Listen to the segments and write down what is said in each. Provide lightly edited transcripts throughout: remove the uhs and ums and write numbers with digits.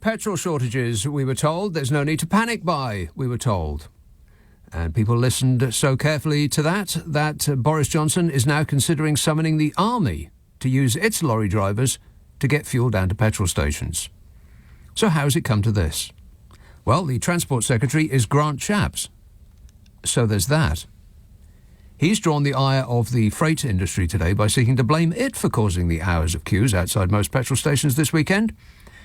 petrol shortages, we were told. There's no need to panic buy, we were told. And people listened so carefully to that Boris Johnson is now considering summoning the army to use its lorry drivers to get fuel down to petrol stations. So how's it come to this? Well, the Transport Secretary is Grant Shapps. So there's that. He's drawn the ire of the freight industry today by seeking to blame it for causing the hours of queues outside most petrol stations this weekend.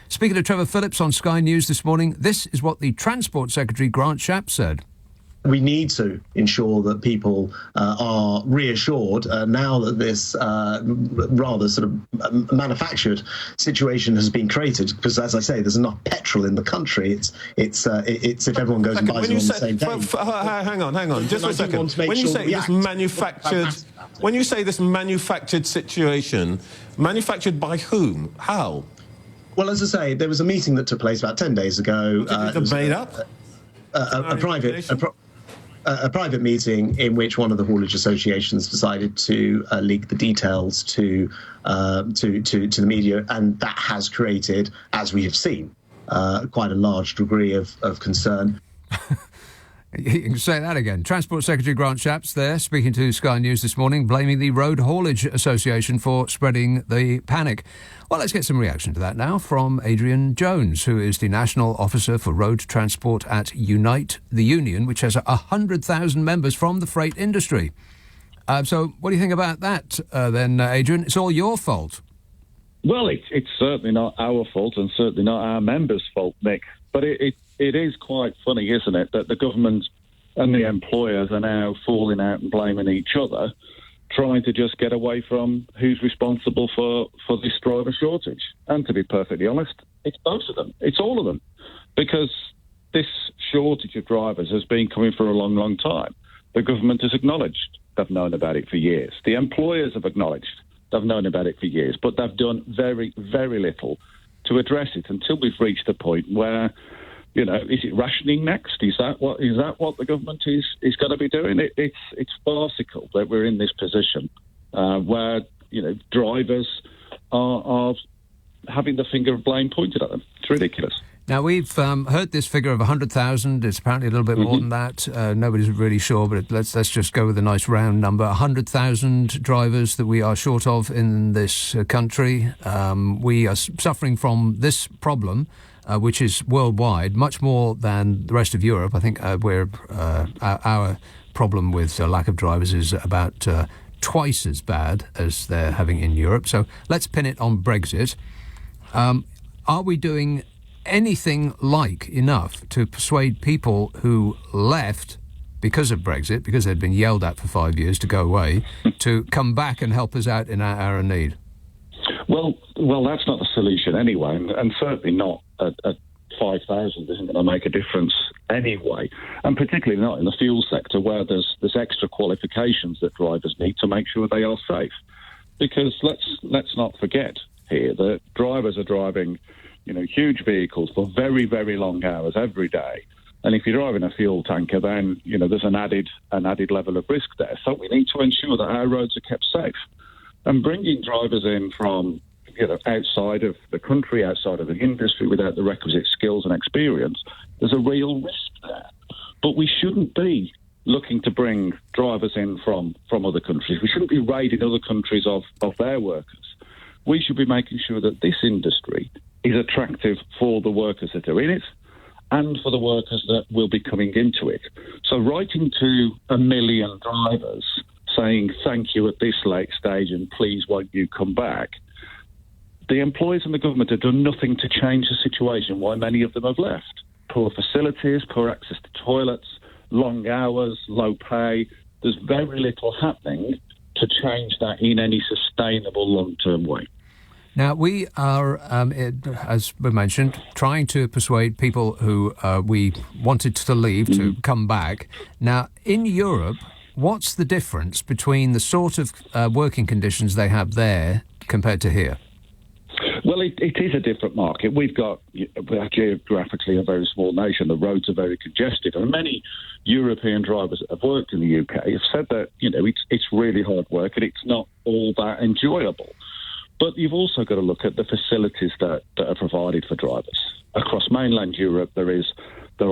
Speaking to Trevor Phillips on Sky News this morning, this is what the Transport Secretary Grant Shapps said. We need to ensure that people are reassured now that this rather sort of manufactured situation has been created. Because, as I say, there's enough petrol in the country. It's if everyone goes and buys it on the same day. Hang on, just for a second. When you say this manufactured, when you say this manufactured situation, manufactured by whom? How? Well, as I say, there was a meeting that took place about 10 days ago. It was made up. A private meeting in which one of the haulage associations decided to leak the details to the media, and that has created, as we have seen, quite a large degree of concern. You can say that again. Transport Secretary Grant Shapps there, speaking to Sky News this morning, blaming the Road Haulage Association for spreading the panic. Well, let's get some reaction to that now from Adrian Jones, who is the National Officer for Road Transport at Unite, the union, which has 100,000 members from the freight industry. So what do you think about that, then, Adrian? It's all your fault. Well, it's certainly not our fault and certainly not our members' fault, Nick. But it is quite funny, isn't it, that the government and the employers are now falling out and blaming each other, trying to just get away from who's responsible for this driver shortage. And to be perfectly honest, it's both of them. It's all of them. Because this shortage of drivers has been coming for a long, long time. The government has acknowledged they've known about it for years. The employers have acknowledged they've known about it for years, but they've done very, very little to address it until we've reached a point where, you know, is it rationing next? Is that what the government is going to be doing? It's farcical that we're in this position where, you know, drivers are having the finger of blame pointed at them. It's ridiculous. Now, we've heard this figure of 100,000. It's apparently a little bit more than that. Nobody's really sure, but let's just go with a nice round number. 100,000 drivers that we are short of in this country. We are suffering from this problem, which is worldwide, much more than the rest of Europe. I think our problem with lack of drivers is about twice as bad as they're having in Europe. So let's pin it on Brexit. Are we doing anything like enough to persuade people who left because of Brexit, because they'd been yelled at for 5 years to go away, to come back and help us out in our hour of need? Well, that's not the solution anyway, and certainly not at 5,000 isn't going to make a difference anyway, and particularly not in the fuel sector where there's extra qualifications that drivers need to make sure they are safe. Because let's not forget here that drivers are driving, you know, huge vehicles for very, very long hours every day. And if you're driving a fuel tanker, then, you know, there's an added level of risk there. So we need to ensure that our roads are kept safe. And bringing drivers in from, you know, outside of the country, outside of the industry, without the requisite skills and experience, there's a real risk there. But we shouldn't be looking to bring drivers in from other countries. We shouldn't be raiding other countries of their workers. We should be making sure that this industry is attractive for the workers that are in it and for the workers that will be coming into it. So writing to 1 million drivers saying thank you at this late stage and please won't you come back, the employers and the government have done nothing to change the situation why many of them have left. Poor facilities, poor access to toilets, long hours, low pay. There's very little happening to change that in any sustainable long-term way. Now, we are, as we mentioned, trying to persuade people who we wanted to leave to come back. Now, in Europe, what's the difference between the sort of working conditions they have there compared to here? Well, it is a different market. We're geographically a very small nation. The roads are very congested. And many European drivers that have worked in the UK have said that, you know, it's really hard work and it's not all that enjoyable. But you've also got to look at the facilities that are provided for drivers. Across mainland Europe, there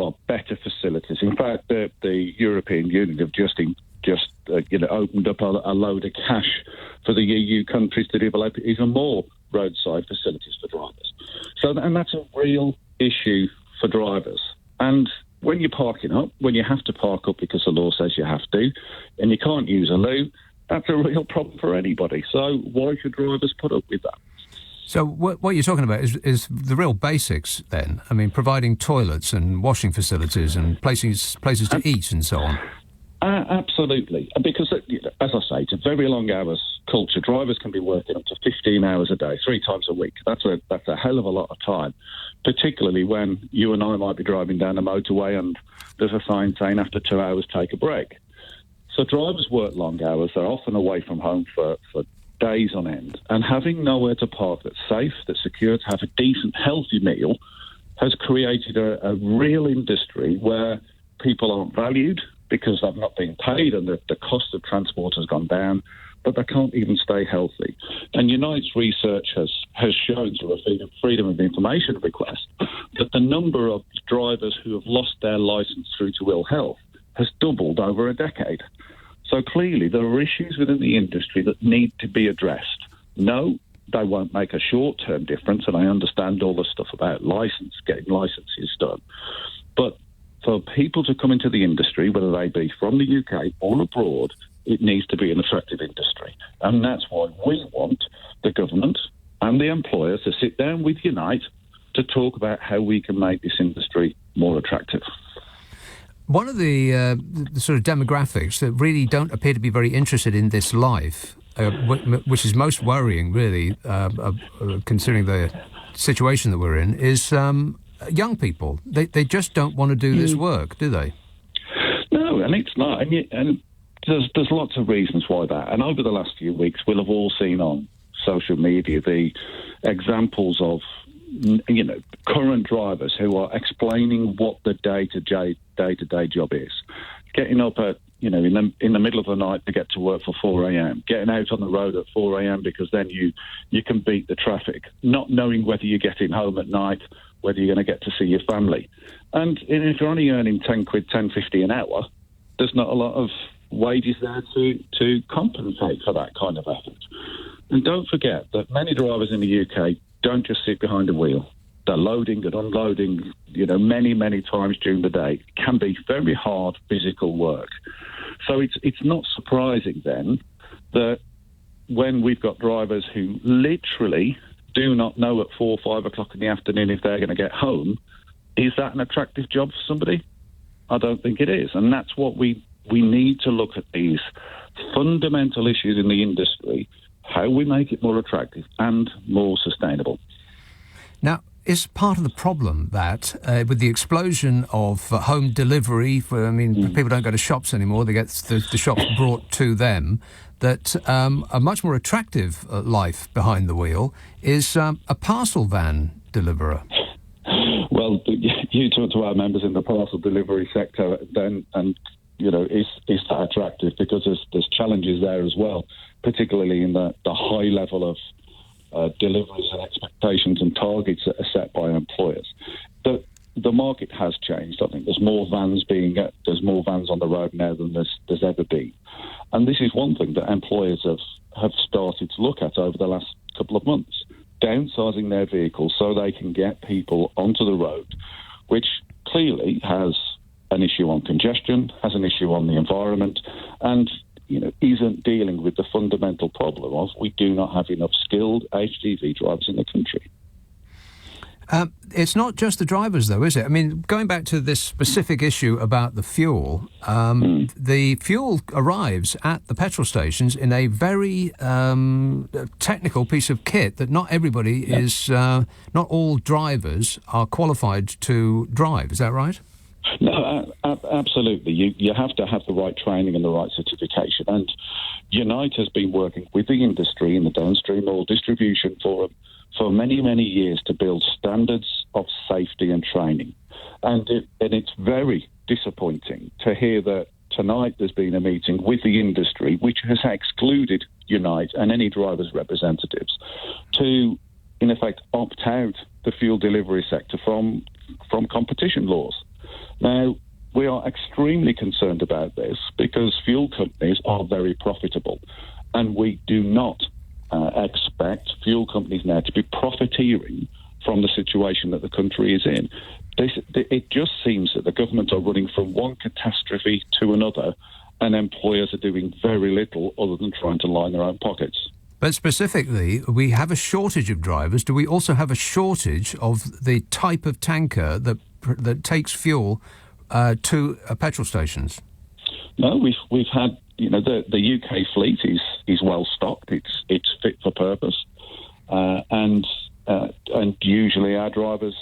are better facilities. In fact, the European Union have just opened up a load of cash for the EU countries to develop even more roadside facilities for drivers. And that's a real issue for drivers. And when you're parking up, when you have to park up because the law says you have to, and you can't use a loo, that's a real problem for anybody. So why should drivers put up with that? So what you're talking about is the real basics then? I mean, providing toilets and washing facilities and places to eat and so on. Absolutely. Because, as I say, it's a very long hours culture. Drivers can be working up to 15 hours a day, 3 times a week. That's a hell of a lot of time, particularly when you and I might be driving down the motorway and there's a sign saying after 2 hours, take a break. So drivers work long hours. They're often away from home for days on end. And having nowhere to park that's safe, that's secure, to have a decent, healthy meal has created a real industry where people aren't valued because they've not been paid and the cost of transport has gone down, but they can't even stay healthy. And Unite's research has shown through a Freedom of Information request that the number of drivers who have lost their licence through to ill health has doubled over a decade. So clearly there are issues within the industry that need to be addressed. No, they won't make a short-term difference, and I understand all the stuff about getting licences done. But for people to come into the industry, whether they be from the UK or abroad, it needs to be an attractive industry. And that's why we want the government and the employers to sit down with Unite to talk about how we can make this industry more attractive. One of the sort of demographics that really don't appear to be very interested in this life, which is most worrying, really, considering the situation that we're in, is young people. They just don't want to do this work, do they? No, and it's not. And there's lots of reasons why that. And over the last few weeks, we'll have all seen on social media the examples of current drivers who are explaining what the day-to-day job is. Getting up at, in the middle of the night to get to work for 4 a.m., getting out on the road at 4 a.m. because then you can beat the traffic, not knowing whether you're getting home at night, whether you're going to get to see your family. And if you're only earning 10 quid, 10.50 an hour, there's not a lot of wages there to compensate for that kind of effort. And don't forget that many drivers in the UK don't just sit behind a wheel. They're loading and unloading, many, many times during the day. It can be very hard physical work. So it's not surprising then that when we've got drivers who literally do not know at 4 or 5 o'clock in the afternoon if they're going to get home, is that an attractive job for somebody? I don't think it is. And that's what we need to look at, these fundamental issues in the industry, how we make it more attractive and more sustainable. Now, is part of the problem that with the explosion of home delivery, people don't go to shops anymore, they get the shops brought to them, that a much more attractive life behind the wheel is a parcel van deliverer? Well, you talk to our members in the parcel delivery sector then, and is that attractive? Because there's challenges there as well, particularly in the high level of deliveries and expectations and targets that are set by employers. The market has changed. I think there's more vans on the road now than there's ever been. And this is one thing that employers have started to look at over the last couple of months, downsizing their vehicles so they can get people onto the road, which clearly has an issue on congestion, has an issue on the environment, and isn't dealing with the fundamental problem of we do not have enough skilled HGV drivers in the country. It's not just the drivers, though, is it? I mean, going back to this specific issue about the fuel, the fuel arrives at the petrol stations in a very technical piece of kit that not everybody is, not all drivers are qualified to drive. Is that right? No, absolutely. You have to have the right training and the right certification. And Unite has been working with the industry in the downstream oil distribution for many, many years to build standards of safety and training. And it's very disappointing to hear that tonight there's been a meeting with the industry which has excluded Unite and any drivers' representatives to, in effect, opt out the fuel delivery sector from competition laws. Now, we are extremely concerned about this because fuel companies are very profitable, and we do not expect fuel companies now to be profiteering from the situation that the country is in. It just seems that the government are running from one catastrophe to another, and employers are doing very little other than trying to line their own pockets. But specifically, we have a shortage of drivers. Do we also have a shortage of the type of tanker that takes fuel to petrol stations? No, we've had, the UK fleet is well stocked. It's fit for purpose, and usually our drivers,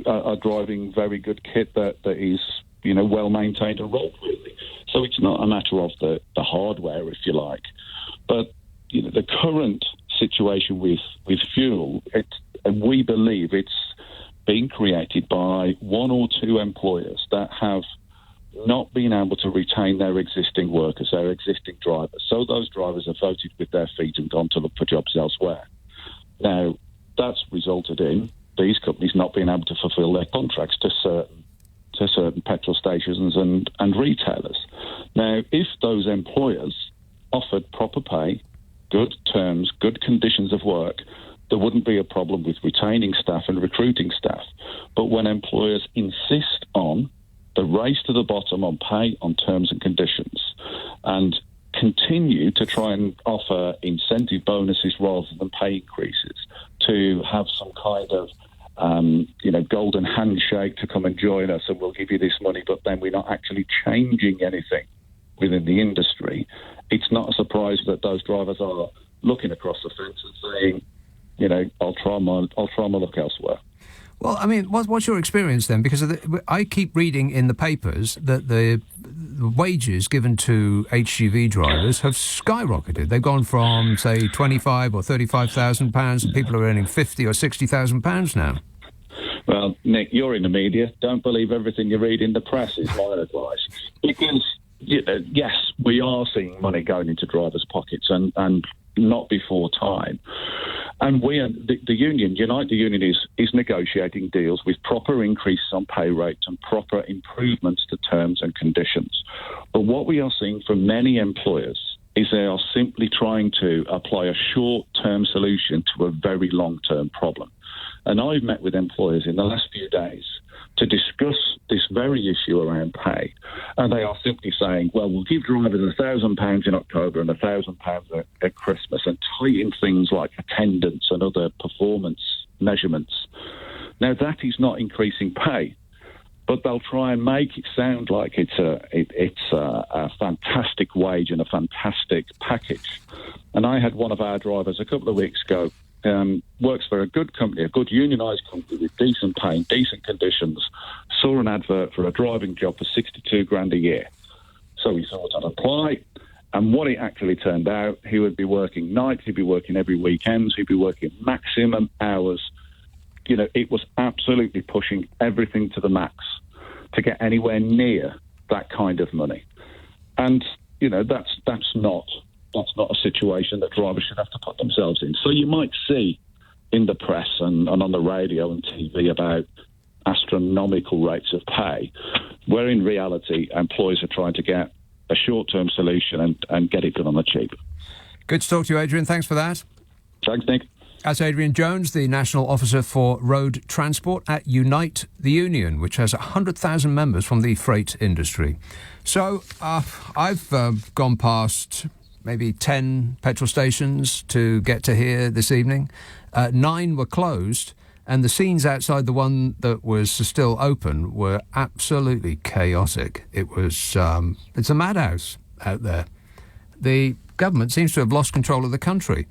are driving very good kit that is, well maintained and rolled really. So it's not a matter of the hardware, if you like, but the current situation with fuel, and we believe it's being created by one or two employers that have not been able to retain their existing workers, their existing drivers. So those drivers have voted with their feet and gone to look for jobs elsewhere. Now, that's resulted in these companies not being able to fulfil their contracts to certain petrol stations and retailers. Now, if those employers offered proper pay, good terms, good conditions of work, there wouldn't be a problem with retaining staff and recruiting staff. But when employers insist on the race to the bottom on pay, on terms and conditions, and continue to try and offer incentive bonuses rather than pay increases, to have some kind of golden handshake to come and join us and we'll give you this money, but then we're not actually changing anything within the industry, it's not a surprise that those drivers are looking across the fence and saying, I'll try my luck elsewhere. Well, I mean, what's your experience then? Because I keep reading in the papers that the wages given to HGV drivers have skyrocketed. They've gone from, say, £25,000 or £35,000, and people are earning £50,000 or £60,000 now. Well, Nick, you're in the media. Don't believe everything you read in the press is my advice. Because, yes, we are seeing money going into drivers' pockets and not before time. And the union, Unite the Union, is negotiating deals with proper increases on pay rates and proper improvements to terms and conditions. But what we are seeing from many employers is they are simply trying to apply a short-term solution to a very long-term problem. And I've met with employers in the last few days to discuss this very issue around pay. And they are simply saying, well, we'll give drivers £1,000 in October and £1,000 at Christmas and tie in things like attendance and other performance measurements. Now, that is not increasing pay, but they'll try and make it sound like it's a fantastic wage and a fantastic package. And I had one of our drivers a couple of weeks ago, works for a good company, a good unionised company with decent pay and decent conditions, saw an advert for a driving job for $62,000 a year. So he thought I'd apply, and what it actually turned out, he would be working nights, he'd be working every weekend, he'd be working maximum hours. It was absolutely pushing everything to the max to get anywhere near that kind of money. And, that's not a situation that drivers should have to put themselves in. So you might see in the press and on the radio and TV about astronomical rates of pay, where in reality employers are trying to get a short-term solution and get it done on the cheap. Good to talk to you, Adrian. Thanks for that. Thanks, Nick. That's Adrian Jones, the National Officer for Road Transport at Unite the Union, which has 100,000 members from the freight industry. So I've gone past maybe 10 petrol stations to get to here this evening. 9 were closed, and the scenes outside the one that was still open were absolutely chaotic. It was it's a madhouse out there. The government seems to have lost control of the country.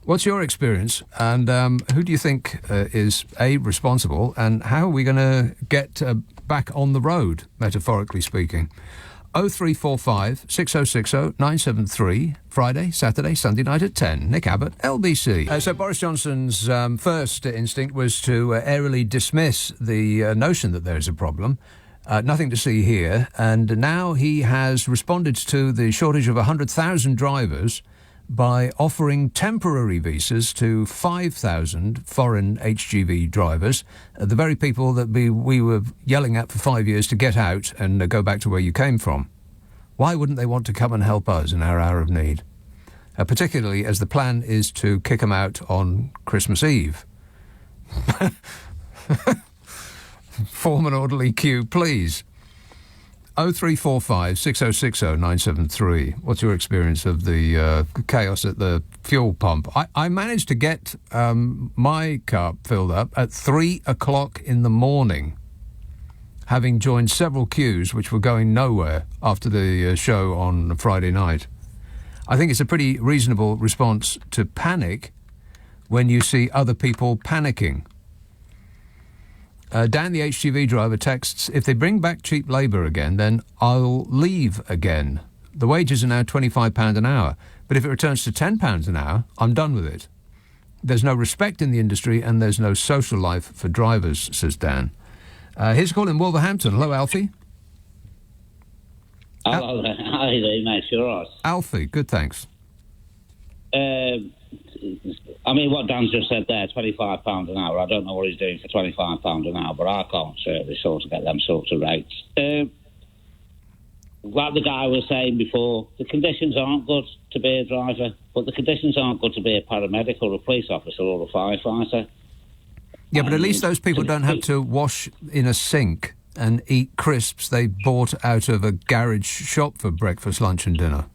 What's your experience, and who do you think is responsible, and how are we going to get back on the road, metaphorically speaking? 0345 6060 973, Friday, Saturday, Sunday night at 10. Nick Abbot, LBC. So Boris Johnson's first instinct was to airily dismiss the notion that there is a problem. Nothing to see here. And now he has responded to the shortage of 100,000 drivers by offering temporary visas to 5,000 foreign HGV drivers, the very people that we were yelling at for 5 years to get out and go back to where you came from. Why wouldn't they want to come and help us in our hour of need? Particularly as the plan is to kick them out on Christmas Eve. Form an orderly queue, please. 0345 6060 973. What's your experience of the chaos at the fuel pump? I managed to get my car filled up at 3 o'clock in the morning, having joined several queues which were going nowhere after the show on Friday night. I think it's a pretty reasonable response to panic when you see other people panicking. Dan, the HGV driver, texts, if they bring back cheap labour again, then I'll leave again. The wages are now £25 an hour, but if it returns to £10 an hour, I'm done with it. There's no respect in the industry and there's no social life for drivers, says Dan. Here's a call in Wolverhampton. Hello, Alfie. Hello, how are you doing, mate? You're all right. Alfie, good, thanks. I mean, what Dan's just said there, £25 an hour. I don't know what he's doing for £25 an hour, but I can't certainly sort of get them sorts of rates. Like the guy was saying before, the conditions aren't good to be a driver, but the conditions aren't good to be a paramedic or a police officer or a firefighter. Yeah, but at least those people don't have to wash in a sink and eat crisps they bought out of a garage shop for breakfast, lunch and dinner.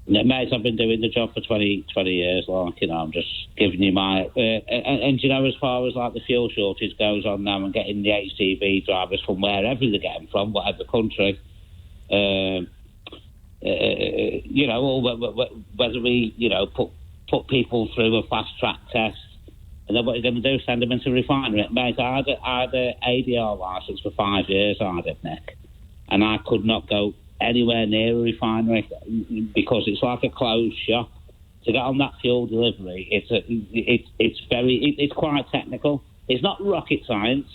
Yeah, mate, I've been doing the job for 20 years, like, you know, I'm just giving you my... and you know, as far as, like, the fuel shortage goes on now and getting the HGV drivers from wherever they're getting from, whatever country, you know, or whether we, you know, put people through a fast-track test, and then what you're going to do, send them into a refinery. Mate, I had an ADR licence for 5 years, I did, Nick, and I could not go anywhere near a refinery because it's like a closed shop. To get on that fuel delivery, it's quite technical. It's not rocket science,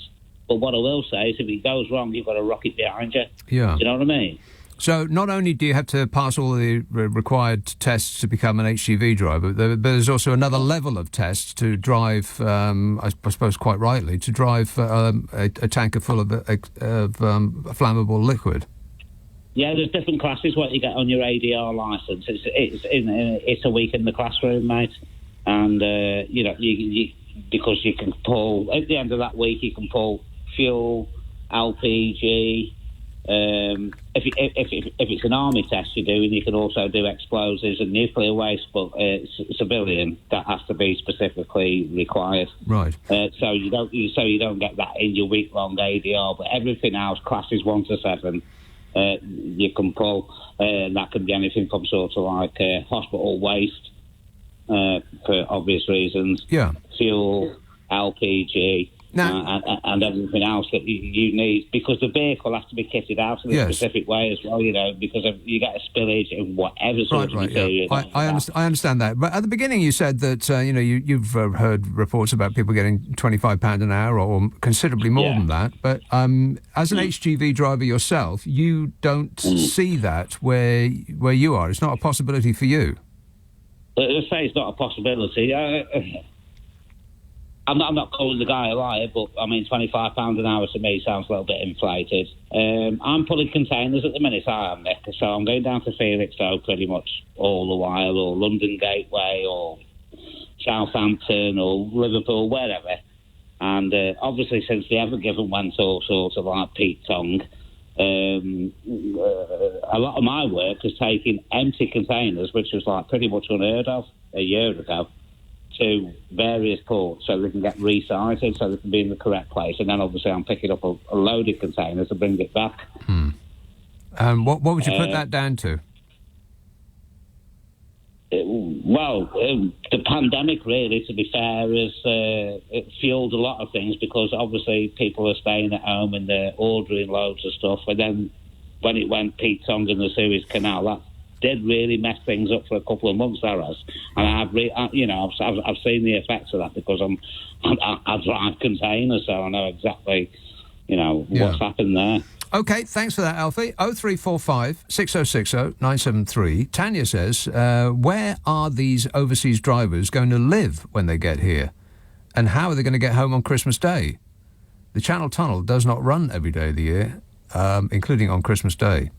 but what I will say is if it goes wrong, you've got a rocket behind you. Yeah. Do you know what I mean? So not only do you have to pass all the required tests to become an HGV driver, but there's also another level of tests to drive, I suppose quite rightly, to drive a tanker full of flammable liquid. Yeah, there's different classes what you get on your ADR licence. It's a week in the classroom, mate. And, you know, you because you can pull, at the end of that week, you can pull fuel, LPG. If it's an army test you're doing, you can also do explosives and nuclear waste, but civilian, that has to be specifically required. Right. So you don't get that in your week-long ADR, but everything else, classes 1 to 7, you can pull, and that can be anything from sort of like hospital waste, for obvious reasons. Yeah. Fuel, LPG. And everything else that you need, because the vehicle has to be kitted out in a specific way as well, you know, because you get a spillage in whatever sort of material. Yeah. I understand that. But at the beginning you said that, you know, you've heard reports about people getting £25 an hour or considerably more than that. But as an HGV driver yourself, you don't see that where you are. It's not a possibility for you. I say it's not a possibility. I'm not calling the guy a liar, but, I mean, £25 an hour to me sounds a little bit inflated. I'm pulling containers at the minute, I am, Nick, so I'm going down to Felixstowe pretty much all the while, or London Gateway, or Southampton, or Liverpool, wherever. And obviously, since the Ever Given went all sorts of like Pete Tong, a lot of my work has taken empty containers, which was like pretty much unheard of a year ago, to various ports so they can get resized, so they can be in the correct place. And then obviously I'm picking up a loaded container to bring it back. What would you put that down to? The pandemic, really, to be fair, has it fueled a lot of things, because obviously people are staying at home and they're ordering loads of stuff. And then when it went Pete Tong and the Suez Canal, that did really mess things up for a couple of months, there has. And I've seen the effects of that, because I drive containers, so I know exactly, what's happened there. OK, thanks for that, Alfie. 0345 6060 973. Tanya says, where are these overseas drivers going to live when they get here? And how are they going to get home on Christmas Day? The Channel Tunnel does not run every day of the year, including on Christmas Day.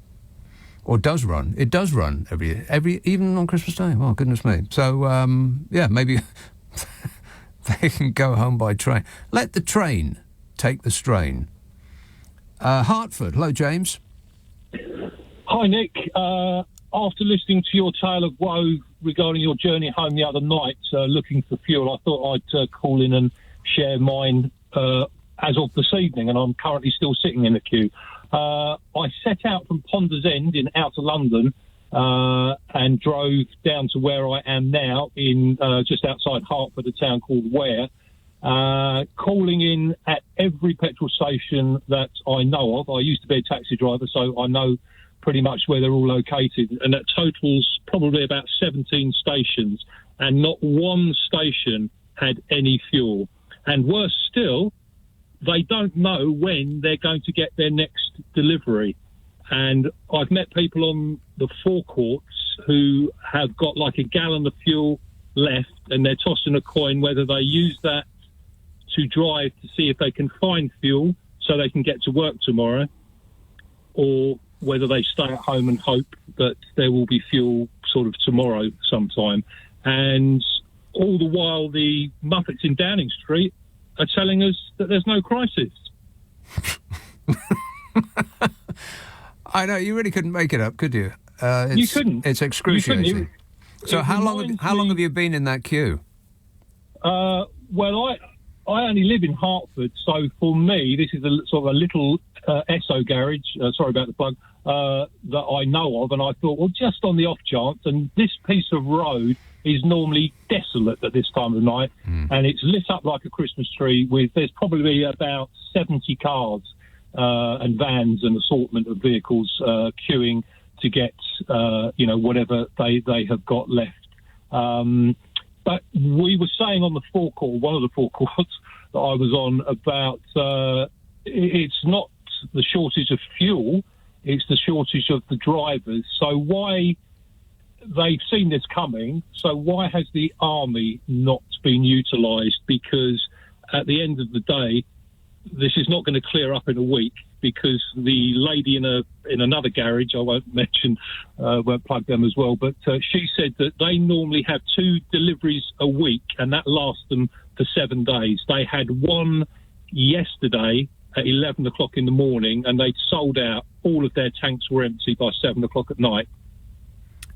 Or does run. It does run every even on Christmas Day. Oh, goodness me. So, maybe they can go home by train. Let the train take the strain. Hertford. Hello, James. Hi, Nick. After listening to your tale of woe regarding your journey home the other night, looking for fuel, I thought I'd call in and share mine as of this evening, and I'm currently still sitting in the queue. I set out from Ponders End in outer London and drove down to where I am now in just outside Hertford, a town called Ware, calling in at every petrol station that I know of. I used to be a taxi driver, so I know pretty much where they're all located, and that totals probably about 17 stations, and not one station had any fuel. And worse still, they don't know when they're going to get their next delivery. And I've met people on the forecourts who have got like a gallon of fuel left, and they're tossing a coin whether they use that to drive to see if they can find fuel so they can get to work tomorrow, or whether they stay at home and hope that there will be fuel sort of tomorrow sometime. And all the while, the Muppets in Downing Street are telling us that there's no crisis. I know, you really couldn't make it up, could you? You couldn't. It's excruciating. So how long have you been in that queue? Well, I only live in Hertford, so for me, this is a sort of a little Esso garage, sorry about the plug, that I know of, and I thought, well, just on the off chance, and this piece of road is normally desolate at this time of night, and it's lit up like a Christmas tree there's probably about 70 cars and vans and assortment of vehicles queuing to get, whatever they have got left. But we were saying on the forecourt, one of the forecourts that I was on, about it's not the shortage of fuel, it's the shortage of the drivers. So why, they've seen this coming, so why has the army not been utilised? Because at the end of the day, this is not going to clear up in a week, because the lady in another garage, I won't mention, won't plug them as well, but she said that they normally have 2 deliveries a week, and that lasts them for 7 days. They had one yesterday at 11 o'clock in the morning, and they'd sold out. All of their tanks were empty by 7 o'clock at night.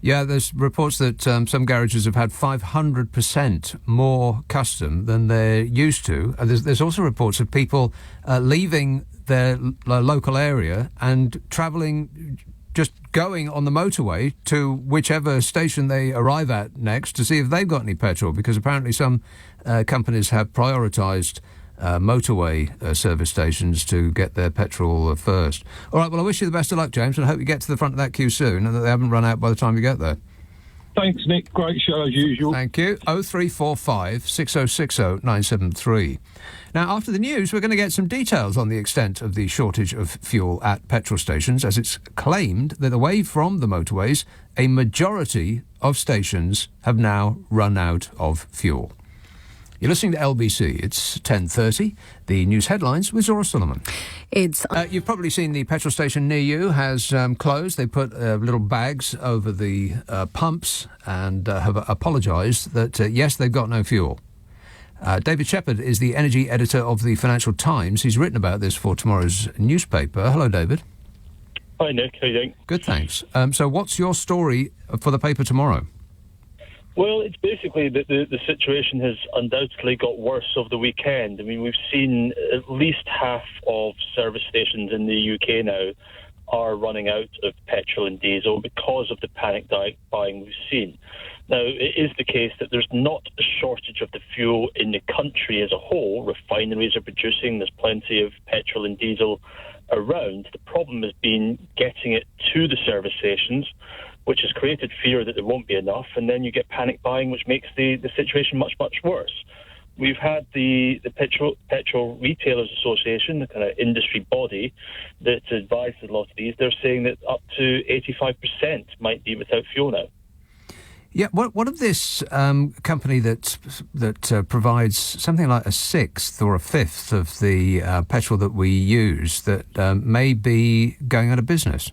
Yeah, there's reports that some garages have had 500% more custom than they're used to. There's also reports of people leaving their local area and travelling, just going on the motorway to whichever station they arrive at next to see if they've got any petrol, because apparently some companies have prioritised motorway service stations to get their petrol first. All right, well, I wish you the best of luck, James, and I hope you get to the front of that queue soon and that they haven't run out by the time you get there. Thanks, Nick. Great show as usual. Thank you. 0345 6060 973. Now, after the news, we're going to get some details on the extent of the shortage of fuel at petrol stations, as it's claimed that away from the motorways, a majority of stations have now run out of fuel. You're listening to LBC. It's 10:30. The news headlines with Zora Solomon. You've probably seen the petrol station near you has closed. They put little bags over the pumps and have apologised that, yes, they've got no fuel. David Shepherd is the energy editor of the Financial Times. He's written about this for tomorrow's newspaper. Hello, David. Hi, Nick. How you doing? Good, thanks. So what's your story for the paper tomorrow? Well, it's basically that the situation has undoubtedly got worse over the weekend. I mean, we've seen at least half of service stations in the UK now are running out of petrol and diesel because of the panic buying we've seen. Now, it is the case that there's not a shortage of the fuel in the country as a whole. Refineries are producing, there's plenty of petrol and diesel around. The problem has been getting it to the service stations, which has created fear that there won't be enough, and then you get panic buying, which makes the situation much, much worse. We've had the Petrol Retailers Association, the kind of industry body that advises a lot of these. They're saying that up to 85% might be without fuel now. Yeah, what of this company that provides something like a sixth or a fifth of the petrol that we use that may be going out of business?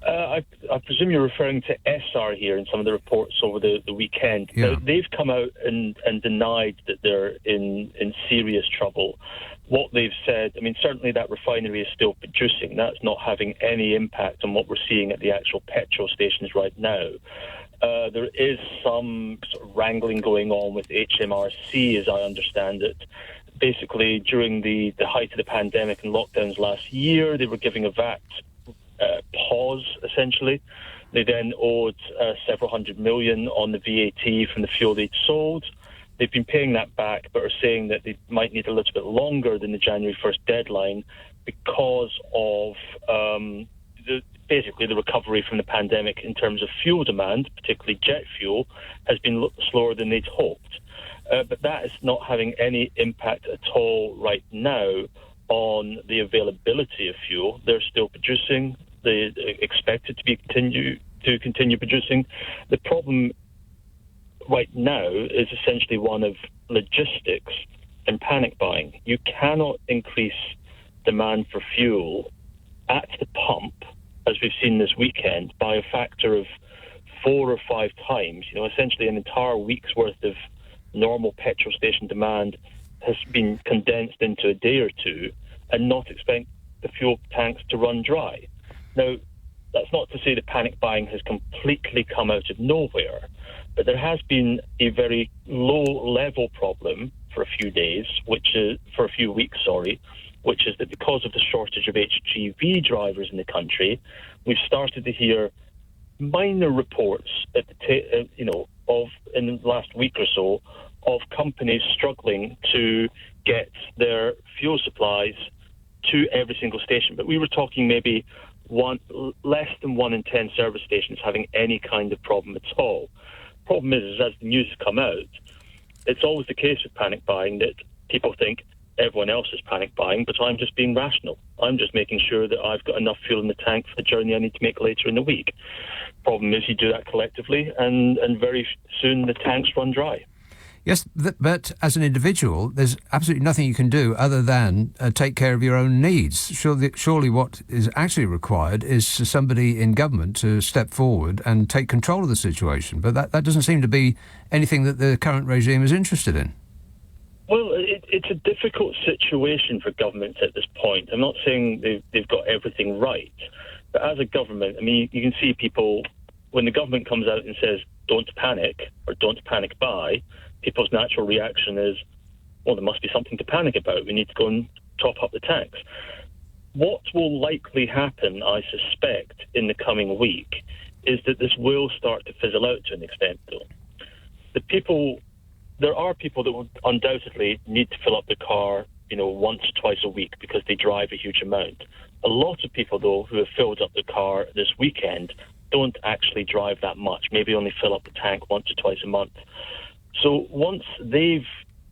I presume you're referring to SR here in some of the reports over the weekend. Yeah. Now, they've come out and denied that they're in serious trouble. What they've said, I mean, certainly that refinery is still producing. That's not having any impact on what we're seeing at the actual petrol stations right now. There is some sort of wrangling going on with HMRC, as I understand it. Basically, during the height of the pandemic and lockdowns last year, they were giving a VAT pause, essentially. They then owed several hundred million on the VAT from the fuel they'd sold. They've been paying that back, but are saying that they might need a little bit longer than the January 1st deadline because of basically the recovery from the pandemic in terms of fuel demand, particularly jet fuel, has been slower than they'd hoped. But that is not having any impact at all right now on the availability of fuel. They're still producing. They expect it to continue producing. The problem right now is essentially one of logistics and panic buying. You cannot increase demand for fuel at the pump, as we've seen this weekend, by a factor of 4 or 5 times. You know, essentially an entire week's worth of normal petrol station demand has been condensed into a day or two, and not expect the fuel tanks to run dry. Now, that's not to say that panic buying has completely come out of nowhere, but there has been a very low-level problem for a few weeks, which is that because of the shortage of HGV drivers in the country, we've started to hear minor reports in the last week or so of companies struggling to get their fuel supplies to every single station. But we were talking maybe less than 1 in 10 service stations having any kind of problem at all. Problem is, as the news has come out, it's always the case with panic buying that people think everyone else is panic buying, but I'm just being rational. I'm just making sure that I've got enough fuel in the tank for the journey I need to make later in the week. Problem is, you do that collectively, and very soon the tanks run dry. Yes, but as an individual, there's absolutely nothing you can do other than take care of your own needs. Surely what is actually required is somebody in government to step forward and take control of the situation. But that doesn't seem to be anything that the current regime is interested in. Well, it's a difficult situation for governments at this point. I'm not saying they've got everything right, but as a government, I mean, you can see people, when the government comes out and says, don't panic or don't panic buy, people's natural reaction is, well, there must be something to panic about. We need to go and top up the tanks. What will likely happen, I suspect, in the coming week is that this will start to fizzle out to an extent, though. There are people that will undoubtedly need to fill up the car, once or twice a week because they drive a huge amount. A lot of people, though, who have filled up the car this weekend don't actually drive that much, maybe only fill up the tank once or twice a month. So once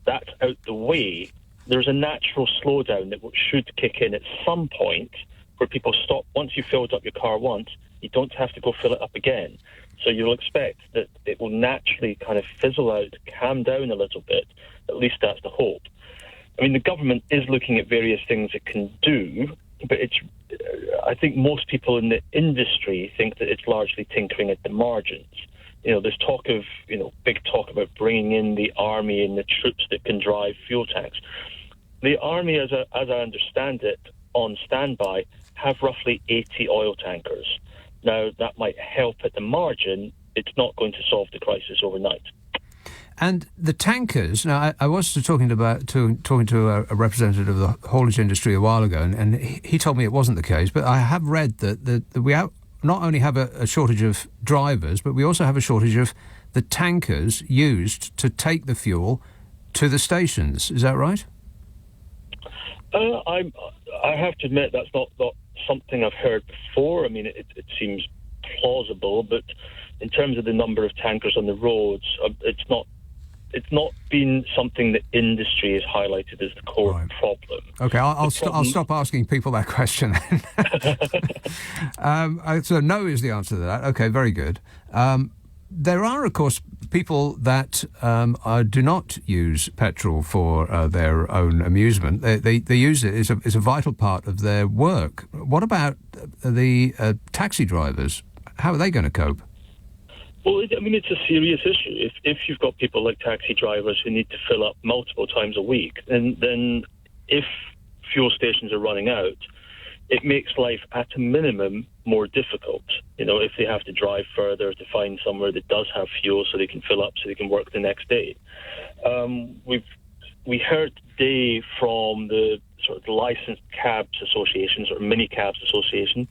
that's out the way, there's a natural slowdown that should kick in at some point where people stop. Once you've filled up your car once, you don't have to go fill it up again. So you'll expect that it will naturally kind of fizzle out, calm down a little bit. At least that's the hope. I mean, the government is looking at various things it can do, but I think most people in the industry think that it's largely tinkering at the margins. There's talk of, big talk about bringing in the army and the troops that can drive fuel tanks. The army, as I understand it, on standby, have roughly 80 oil tankers. Now, that might help at the margin. It's not going to solve the crisis overnight. And the tankers, now I was talking to a representative of the haulage industry a while ago, and he told me it wasn't the case, but I have read that we not only have a shortage of drivers, but we also have a shortage of the tankers used to take the fuel to the stations. Is that right? I have to admit that's not something I've heard before. I mean, it seems plausible, but in terms of the number of tankers on the roads, it's not been something that industry has highlighted as the core problem. Okay, I'll stop asking people that question then. So no is the answer to that. Okay, very good. There are, of course, people that do not use petrol for their own amusement. They use it as a vital part of their work. What about the taxi drivers? How are they going to cope? Well, I mean, it's a serious issue. If you've got people like taxi drivers who need to fill up multiple times a week, then if fuel stations are running out, it makes life at a minimum more difficult. If they have to drive further to find somewhere that does have fuel so they can fill up so they can work the next day. We heard today from the sort of licensed cabs associations or mini cabs association,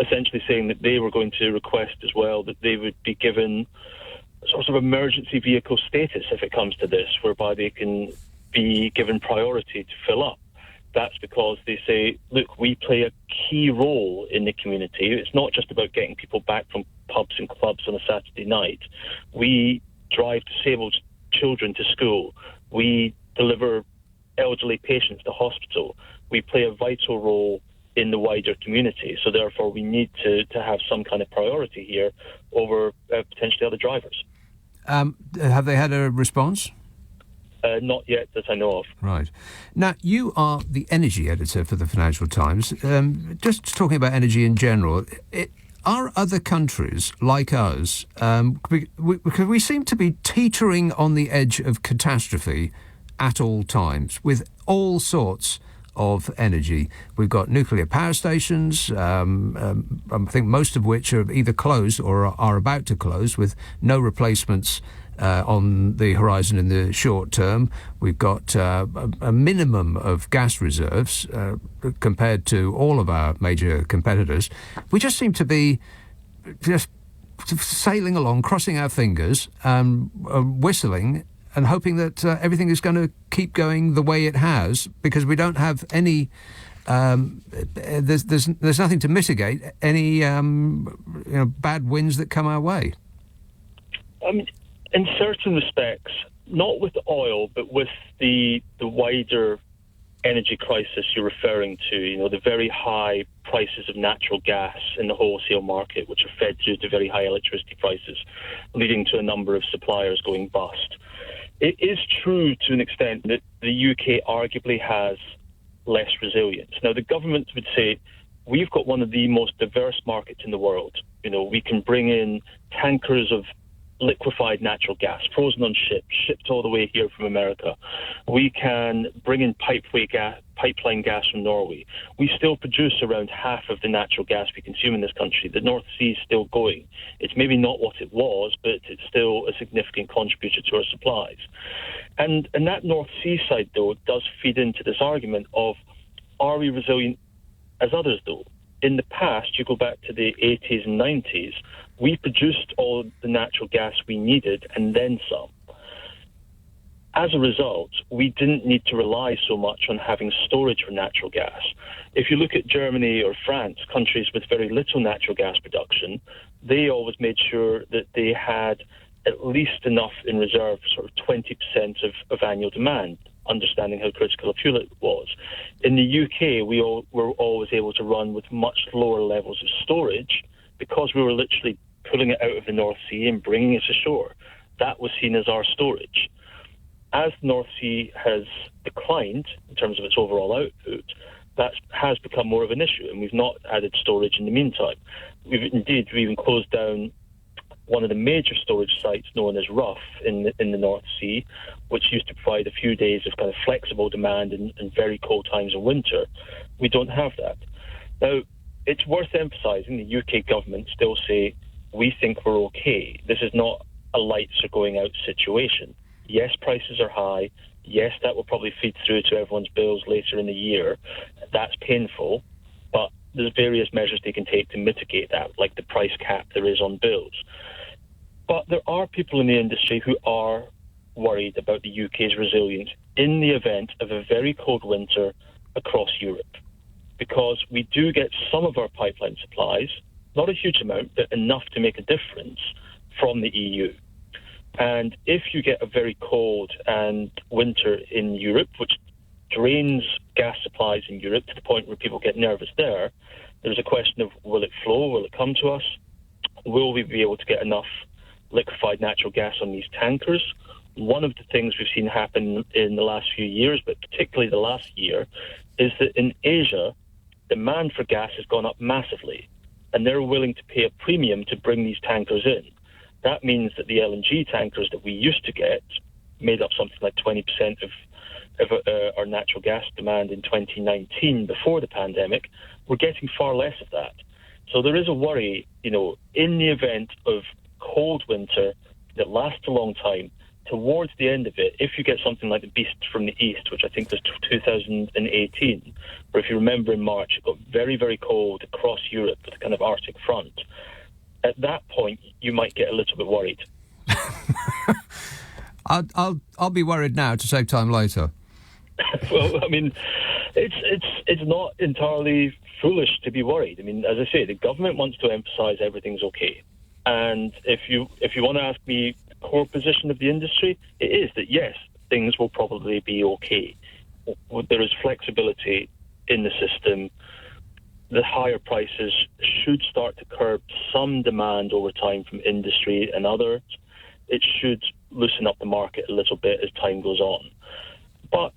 essentially saying that they were going to request as well that they would be given sort of emergency vehicle status if it comes to this, whereby they can be given priority to fill up. That's because they say, look, we play a key role in the community. It's not just about getting people back from pubs and clubs on a Saturday night. We drive disabled children to school. We deliver elderly patients to hospital. We play a vital role in the wider community. So therefore, we need to have some kind of priority here over potentially other drivers. Have they had a response? Not yet that I know of. Right. Now, you are the energy editor for the Financial Times. Just talking about energy in general, are other countries like us, because we seem to be teetering on the edge of catastrophe at all times with all sorts of energy. We've got nuclear power stations, I think most of which are either closed or are about to close with no replacements on the horizon in the short term. We've got a minimum of gas reserves compared to all of our major competitors. We just seem to be just sailing along, crossing our fingers, whistling and hoping that everything is going to keep going the way it has, because we don't have any there's nothing to mitigate any bad winds that come our way. In certain respects, not with oil, but with the wider energy crisis you're referring to, the very high prices of natural gas in the wholesale market, which are fed through to very high electricity prices, leading to a number of suppliers going bust. It is true to an extent that the UK arguably has less resilience. Now, the government would say, we've got one of the most diverse markets in the world. We can bring in tankers of liquefied natural gas, frozen on ships, shipped all the way here from America. We can bring in pipeline gas from Norway. We still produce around half of the natural gas we consume in this country. The North Sea is still going. It's maybe not what it was, but it's still a significant contributor to our supplies. And that North Sea side, though, does feed into this argument of, are we resilient as others, though? In the past, you go back to the 80s and 90s, we produced all the natural gas we needed and then some. As a result, we didn't need to rely so much on having storage for natural gas. If you look at Germany or France, countries with very little natural gas production, they always made sure that they had at least enough in reserve, sort of 20% of annual demand, understanding how critical a fuel it was. In the UK, we were always able to run with much lower levels of storage because we were literally pulling it out of the North Sea and bringing it ashore. That was seen as our storage. As the North Sea has declined in terms of its overall output, that has become more of an issue, and we've not added storage in the meantime. We even closed down one of the major storage sites known as Rough in the North Sea, which used to provide a few days of kind of flexible demand in very cold times in winter. We don't have that. Now, it's worth emphasising the UK government still say, we think we're okay. This is not a lights are going out situation. Yes, prices are high. Yes, that will probably feed through to everyone's bills later in the year. That's painful, but there's various measures they can take to mitigate that, like the price cap there is on bills. But there are people in the industry who are worried about the UK's resilience in the event of a very cold winter across Europe, because we do get some of our pipeline supplies, not a huge amount, but enough to make a difference from the EU. And if you get a very cold and winter in Europe, which drains gas supplies in Europe to the point where people get nervous there's a question of, will it flow? Will it come to us? Will we be able to get enough liquefied natural gas on these tankers? One of the things we've seen happen in the last few years, but particularly the last year, is that in Asia, demand for gas has gone up massively, and they're willing to pay a premium to bring these tankers in. That means that the LNG tankers that we used to get made up something like 20% of our natural gas demand in 2019 before the pandemic. We're getting far less of that. So there is a worry, in the event of cold winter that lasts a long time, towards the end of it, if you get something like the Beast from the East, which I think was 2018, where if you remember in March, it got very, very cold across Europe with a kind of Arctic front. At that point, you might get a little bit worried. I'll be worried now to save time later. Well, I mean, it's not entirely foolish to be worried. I mean, as I say, the government wants to emphasise everything's okay. And if you want to ask me the core position of the industry, it is that, yes, things will probably be okay. There is flexibility in the system. The higher prices should start to curb some demand over time from industry and others. It should loosen up the market a little bit as time goes on. But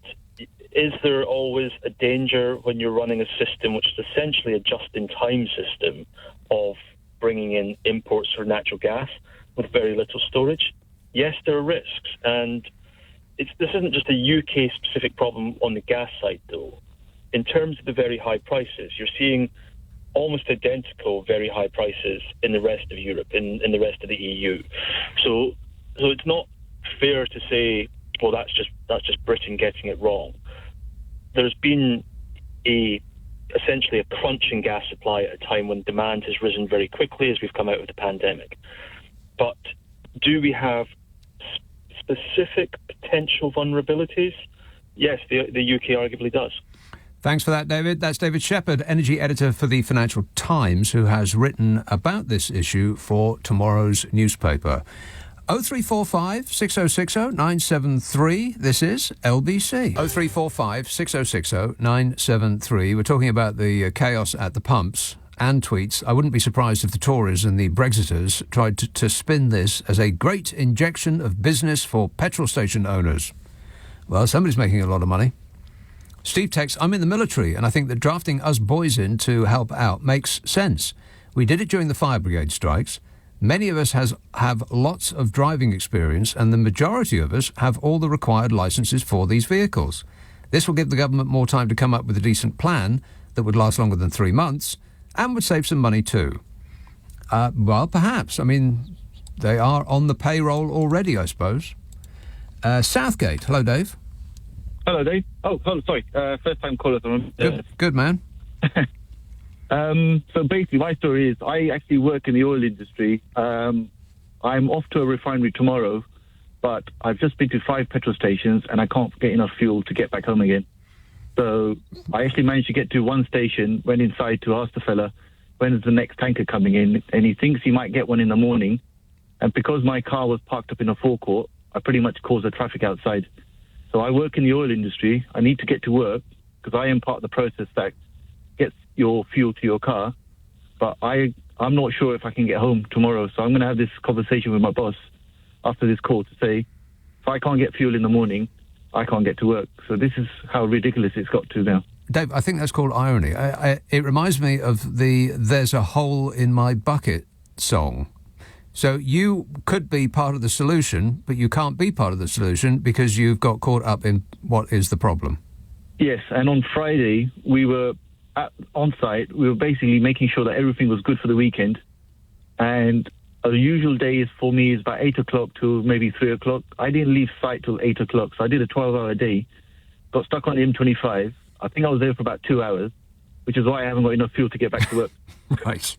is there always a danger when you're running a system which is essentially a just-in-time system of bringing in imports for natural gas with very little storage? Yes, there are risks. And this isn't just a UK-specific problem on the gas side, though. In terms of the very high prices, you're seeing almost identical very high prices in the rest of Europe, in the rest of the EU. So it's not fair to say, well, that's just Britain getting it wrong. There's been essentially a crunch in gas supply at a time when demand has risen very quickly as we've come out of the pandemic. But do we have specific potential vulnerabilities? Yes, the UK arguably does. Thanks for that, David. That's David Shepherd, energy editor for the Financial Times, who has written about this issue for tomorrow's newspaper. 0345 6060 973. This is LBC. 0345 6060 973. We're talking about the chaos at the pumps and tweets. I wouldn't be surprised if the Tories and the Brexiters tried to spin this as a great injection of business for petrol station owners. Well, somebody's making a lot of money. Steve texts, I'm in the military and I think that drafting us boys in to help out makes sense. We did it during the fire brigade strikes. Many of us have lots of driving experience and the majority of us have all the required licences for these vehicles. This will give the government more time to come up with a decent plan that would last longer than 3 months and would save some money too. Well, perhaps. I mean, they are on the payroll already, I suppose. Southgate. Hello, Dave. Hello, Dave. Oh, sorry. First time caller. Good man. So basically, my story is I actually work in the oil industry. I'm off to a refinery tomorrow, but I've just been to 5 petrol stations and I can't get enough fuel to get back home again. So I actually managed to get to one station, went inside to ask the fella, when is the next tanker coming in? And he thinks he might get one in the morning. And because my car was parked up in a forecourt, I pretty much caused the traffic outside. So I work in the oil industry. I need to get to work because I am part of the process that gets your fuel to your car. But I'm not sure if I can get home tomorrow. So I'm going to have this conversation with my boss after this call to say, if I can't get fuel in the morning, I can't get to work. So this is how ridiculous it's got to now. Dave, I think that's called irony. It reminds me of the There's a Hole in My Bucket song. So you could be part of the solution, but you can't be part of the solution because you've got caught up in what is the problem. Yes, and on Friday, we were on site. We were basically making sure that everything was good for the weekend. And a usual day is for me is about 8 o'clock to maybe 3 o'clock. I didn't leave site till 8 o'clock, so I did a 12-hour day. Got stuck on the M25. I think I was there for about 2 hours, which is why I haven't got enough fuel to get back to work. Right.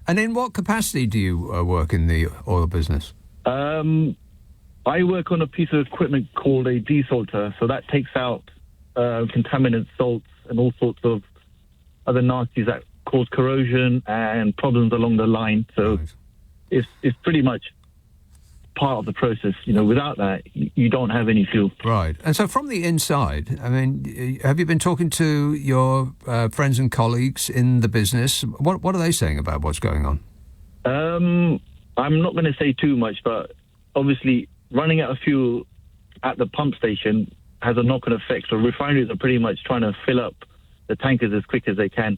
And in what capacity do you work in the oil business? I work on a piece of equipment called a desalter, so that takes out contaminants, salts, and all sorts of other nasties that cause corrosion and problems along the line. So it's pretty much part of the process. Without that, you don't have any fuel. Right. And so from the inside, I mean, have you been talking to your friends and colleagues in the business? What are they saying about what's going on? I'm not going to say too much, but obviously running out of fuel at the pump station has a knock-on effect. So refineries are pretty much trying to fill up the tankers as quick as they can.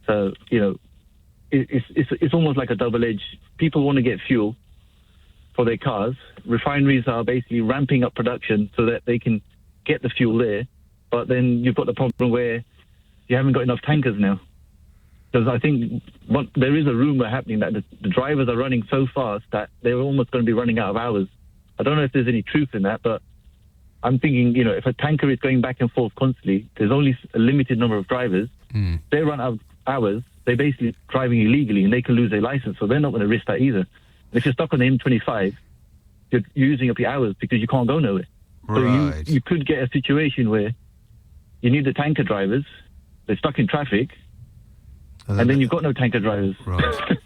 So, it's almost like a double-edged. People want to get fuel for their cars. Refineries are basically ramping up production so that they can get the fuel there. But then you've got the problem where you haven't got enough tankers now. Because I think there is a rumour happening that the drivers are running so fast that they're almost going to be running out of hours. I don't know if there's any truth in that, but I'm thinking, if a tanker is going back and forth constantly, there's only a limited number of drivers. They run out of hours, they're basically driving illegally and they can lose their license, so they're not going to risk that either. And if you're stuck on the M25, you're using up your hours because you can't go nowhere. Right. So you could get a situation where you need the tanker drivers, they're stuck in traffic, and then you've got no tanker drivers. Right.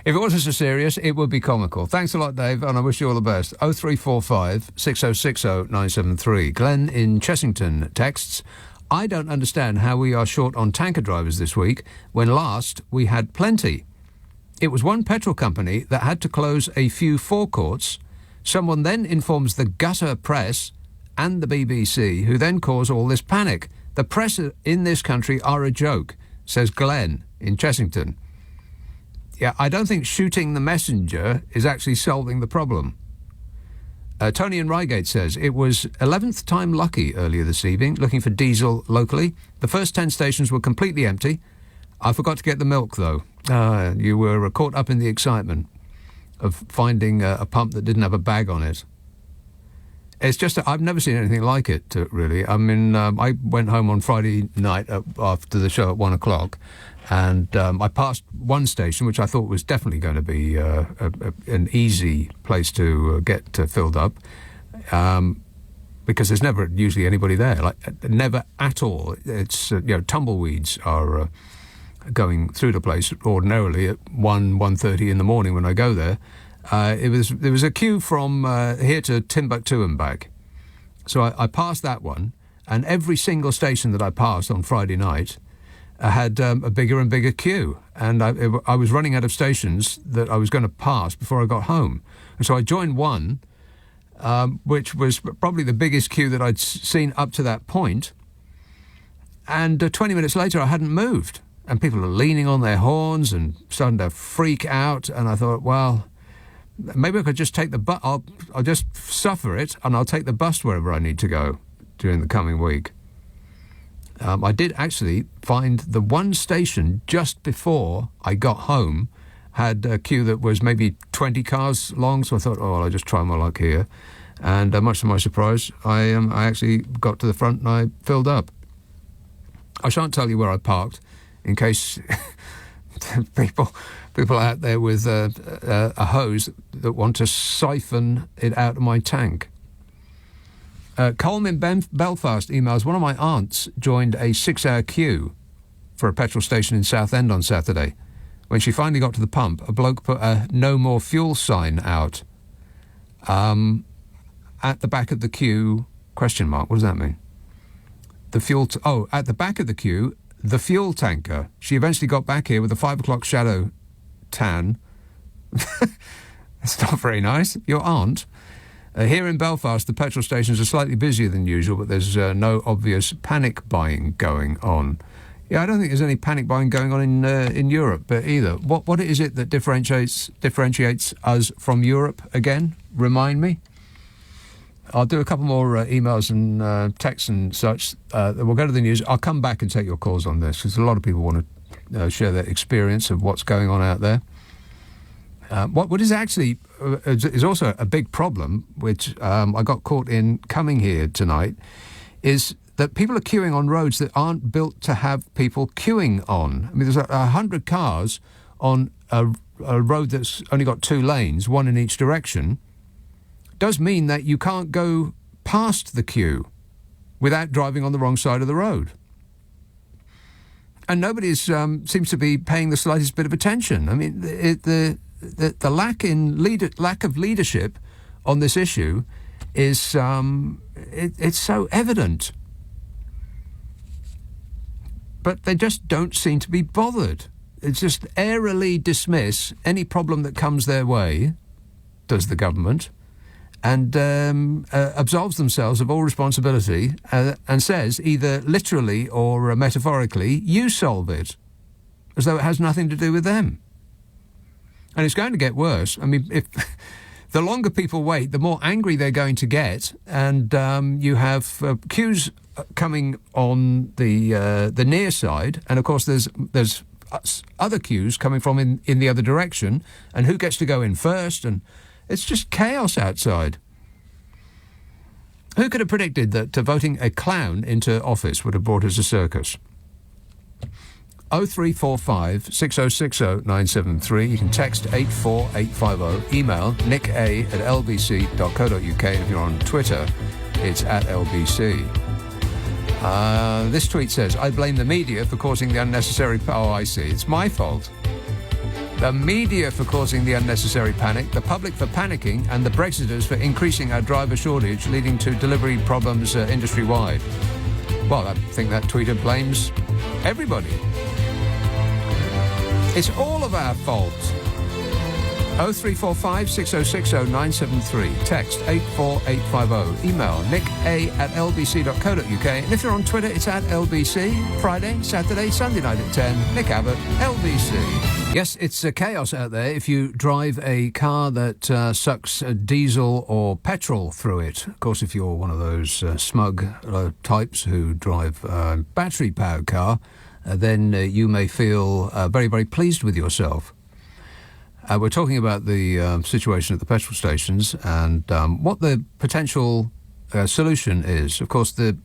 If it wasn't so serious, it would be comical. Thanks a lot, Dave, and I wish you all the best. 0345 6060 973. Glenn in Chessington texts, I don't understand how we are short on tanker drivers this week when last we had plenty. It was one petrol company that had to close a few forecourts. Someone then informs the gutter press and the BBC, who then cause all this panic. The press in this country are a joke, says Glenn in Chessington. Yeah, I don't think shooting the messenger is actually solving the problem. Tony in Reigate says, it was 11th time lucky earlier this evening, looking for diesel locally. The first 10 stations were completely empty. I forgot to get the milk, though. You were caught up in the excitement of finding a pump that didn't have a bag on it. It's just, I've never seen anything like it, really. I mean, I went home on Friday night after the show at 1 o'clock, and I passed one station, which I thought was definitely going to be an easy place to get filled up, because there's never usually anybody there, never at all. It's, tumbleweeds are going through the place ordinarily at 1:30 in the morning when I go there. There was a queue from here to Timbuktu and back. So I passed that one, and every single station that I passed on Friday night had a bigger and bigger queue. And I was running out of stations that I was going to pass before I got home. And so I joined one, which was probably the biggest queue that I'd seen up to that point. And 20 minutes later, I hadn't moved. And people are leaning on their horns and starting to freak out. And I thought, well, maybe I could just take the bus. I'll just suffer it, and I'll take the bus wherever I need to go during the coming week. I did actually find the one station just before I got home had a queue that was maybe 20 cars long, so I thought, I'll just try my luck here. And much to my surprise, I actually got to the front and I filled up. I shan't tell you where I parked, in case people out there with a hose that want to siphon it out of my tank. Coleman Belfast emails, one of my aunts joined a 6-hour queue for a petrol station in Southend on Saturday. When she finally got to the pump, a bloke put a no more fuel sign out at the back of the queue, ? What does that mean? The fuel... at the back of the queue, the fuel tanker. She eventually got back here with a 5 o'clock shadow tan. That's not very nice. Your aunt. Here in Belfast, the petrol stations are slightly busier than usual, but there's no obvious panic buying going on. Yeah, I don't think there's any panic buying going on in Europe either. What is it that differentiates us from Europe again? Remind me. I'll do a couple more emails and texts and such. We'll go to the news. I'll come back and take your calls on this, because a lot of people want to share their experience of what's going on out there. What is actually is also a big problem, which I got caught in coming here tonight, is that people are queuing on roads that aren't built to have people queuing on. I mean, there's 100 cars on a road that's only got 2 lanes, one in each direction. Does mean that you can't go past the queue without driving on the wrong side of the road. And nobody seems to be paying the slightest bit of attention. I mean, the lack of leadership on this issue is it's so evident. But they just don't seem to be bothered. It's just airily dismiss any problem that comes their way, does the government, and absolves themselves of all responsibility and says, either literally or metaphorically, you solve it, as though it has nothing to do with them. And it's going to get worse. I mean, if the longer people wait, the more angry they're going to get, and you have queues coming on the near side, and of course there's other queues coming from in the other direction, and who gets to go in first, and it's just chaos outside. Who could have predicted that voting a clown into office would have brought us a circus? 0345 6060 973. You can text 84850. Email nicka@lbc.co.uk. And if you're on Twitter, it's @LBC. This tweet says, I blame the media for causing the unnecessary... Oh, I see. It's my fault. The media for causing the unnecessary panic, the public for panicking, and the Brexiters for increasing our driver shortage, leading to delivery problems industry-wide. Well, I think that tweeter blames everybody. It's all of our fault. 0345 6060 973. Text 84850. Email nicka@lbc.co.uk. And if you're on Twitter, it's @LBC. Friday, Saturday, Sunday night at 10. Nick Abbot, LBC. Yes, it's chaos out there if you drive a car that sucks diesel or petrol through it. Of course, if you're one of those smug types who drive a battery-powered car, then you may feel very, very pleased with yourself. We're talking about the situation at the petrol stations and what the potential solution is. Of course, the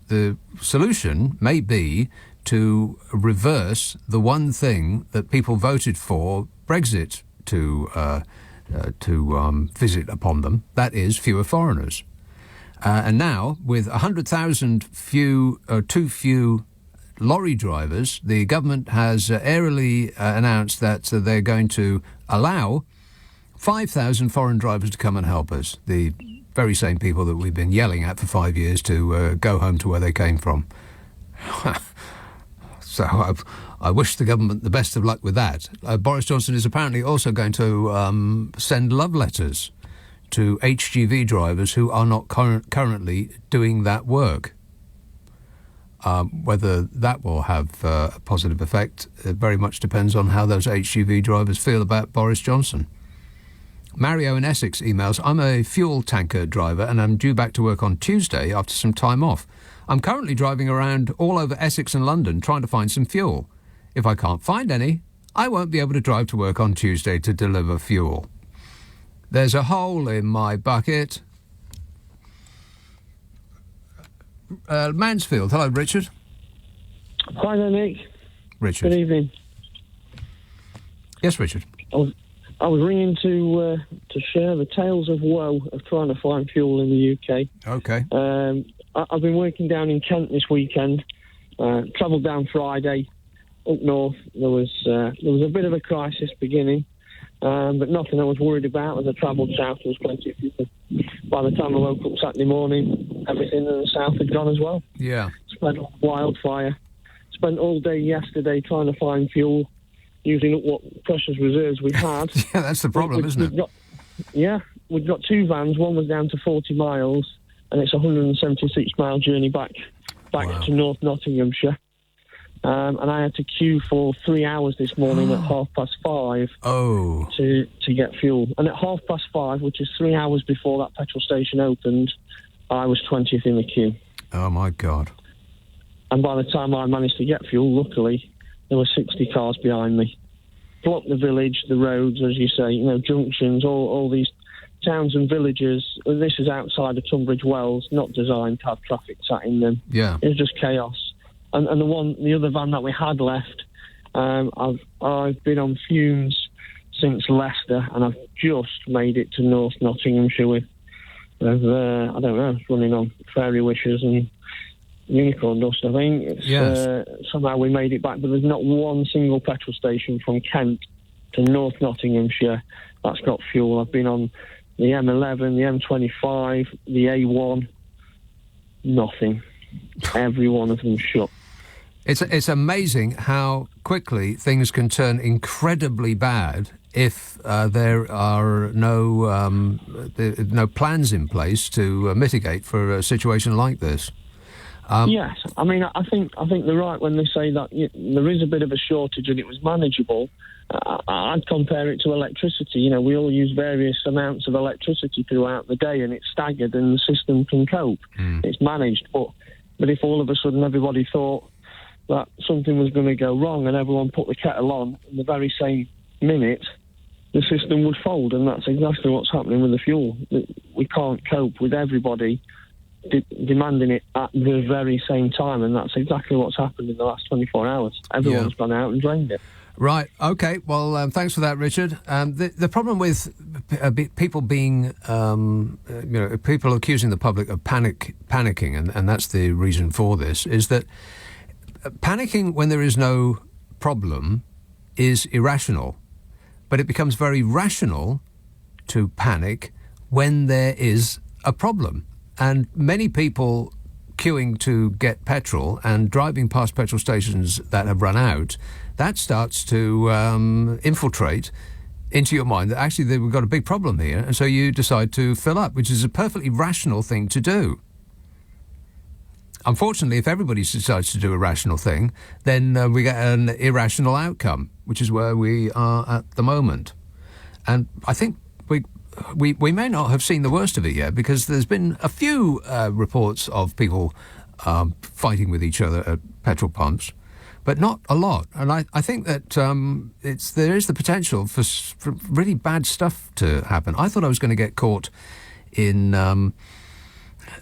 solution may be to reverse the one thing that people voted for Brexit to visit upon them. That is fewer foreigners. And now, with 100,000 too few lorry drivers, the government has airily announced that they're going to allow 5,000 foreign drivers to come and help us, the very same people that we've been yelling at for 5 years to go home to where they came from. So I wish the government the best of luck with that. Boris Johnson is apparently also going to send love letters to HGV drivers who are not currently doing that work. Whether that will have a positive effect very much depends on how those HGV drivers feel about Boris Johnson. Mario in Essex emails, I'm a fuel tanker driver and I'm due back to work on Tuesday after some time off. I'm currently driving around all over Essex and London trying to find some fuel. If I can't find any, I won't be able to drive to work on Tuesday to deliver fuel. There's a hole in my bucket. Mansfield. Hello, Richard. Hi there, Nick. Richard. Good evening. Yes, Richard. I was ringing to share the tales of woe of trying to find fuel in the UK. Okay. I've been working down in Kent this weekend. Travelled down Friday up north. There was a bit of a crisis beginning, but nothing I was worried about. As I travelled south, there was plenty of people. By the time I woke up Saturday morning, everything in the south had gone as well. Yeah. Spent wildfire. Spent all day yesterday trying to find fuel, using up what precious reserves we had. Yeah, that's the problem, isn't it? We've got two vans. One was down to 40 miles, and it's a 176-mile journey back to North Nottinghamshire. And I had to queue for 3 hours this morning at 5:30 to get fuel. And at 5:30, which is 3 hours before that petrol station opened, I was 20th in the queue. Oh, my God. And by the time I managed to get fuel, luckily, there were 60 cars behind me. Blocked the village, the roads, as you say, junctions, all these towns and villages. This is outside of Tunbridge Wells, not designed to have traffic sat in them. Yeah. It was just chaos. And the other van that we had left, I've been on fumes since Leicester, and I've just made it to North Nottinghamshire with, I don't know, running on fairy wishes and unicorn dust, I think. Somehow we made it back, but there's not one single petrol station from Kent to North Nottinghamshire. That's got fuel. I've been on the M11, the M25, the A1. Nothing. Every one of them shut. It's amazing how quickly things can turn incredibly bad if there are no plans in place to mitigate for a situation like this. Yes, I mean, I think they're right when they say that there is a bit of a shortage and it was manageable. I'd compare it to electricity. You know, we all use various amounts of electricity throughout the day, and it's staggered, and the system can cope. It's managed, but if all of a sudden everybody thought that something was going to go wrong and everyone put the kettle on in the very same minute, the system would fold, and that's exactly what's happening with the fuel. We can't cope with everybody demanding it at the very same time, and that's exactly what's happened in the last 24 hours. Everyone's gone out and drained it. Right. Okay. Well, thanks for that, Richard. The problem with people being, people accusing the public of panicking, and that's the reason for this, is that panicking when there is no problem is irrational, but it becomes very rational to panic when there is a problem. And many people queuing to get petrol and driving past petrol stations that have run out, that starts to infiltrate into your mind that actually we've got a big problem here, and so you decide to fill up, which is a perfectly rational thing to do. Unfortunately, if everybody decides to do a rational thing, then we get an irrational outcome, which is where we are at the moment. And I think we may not have seen the worst of it yet, because there's been a few reports of people fighting with each other at petrol pumps, but not a lot. And I think that there is the potential for really bad stuff to happen. I thought I was going to get caught in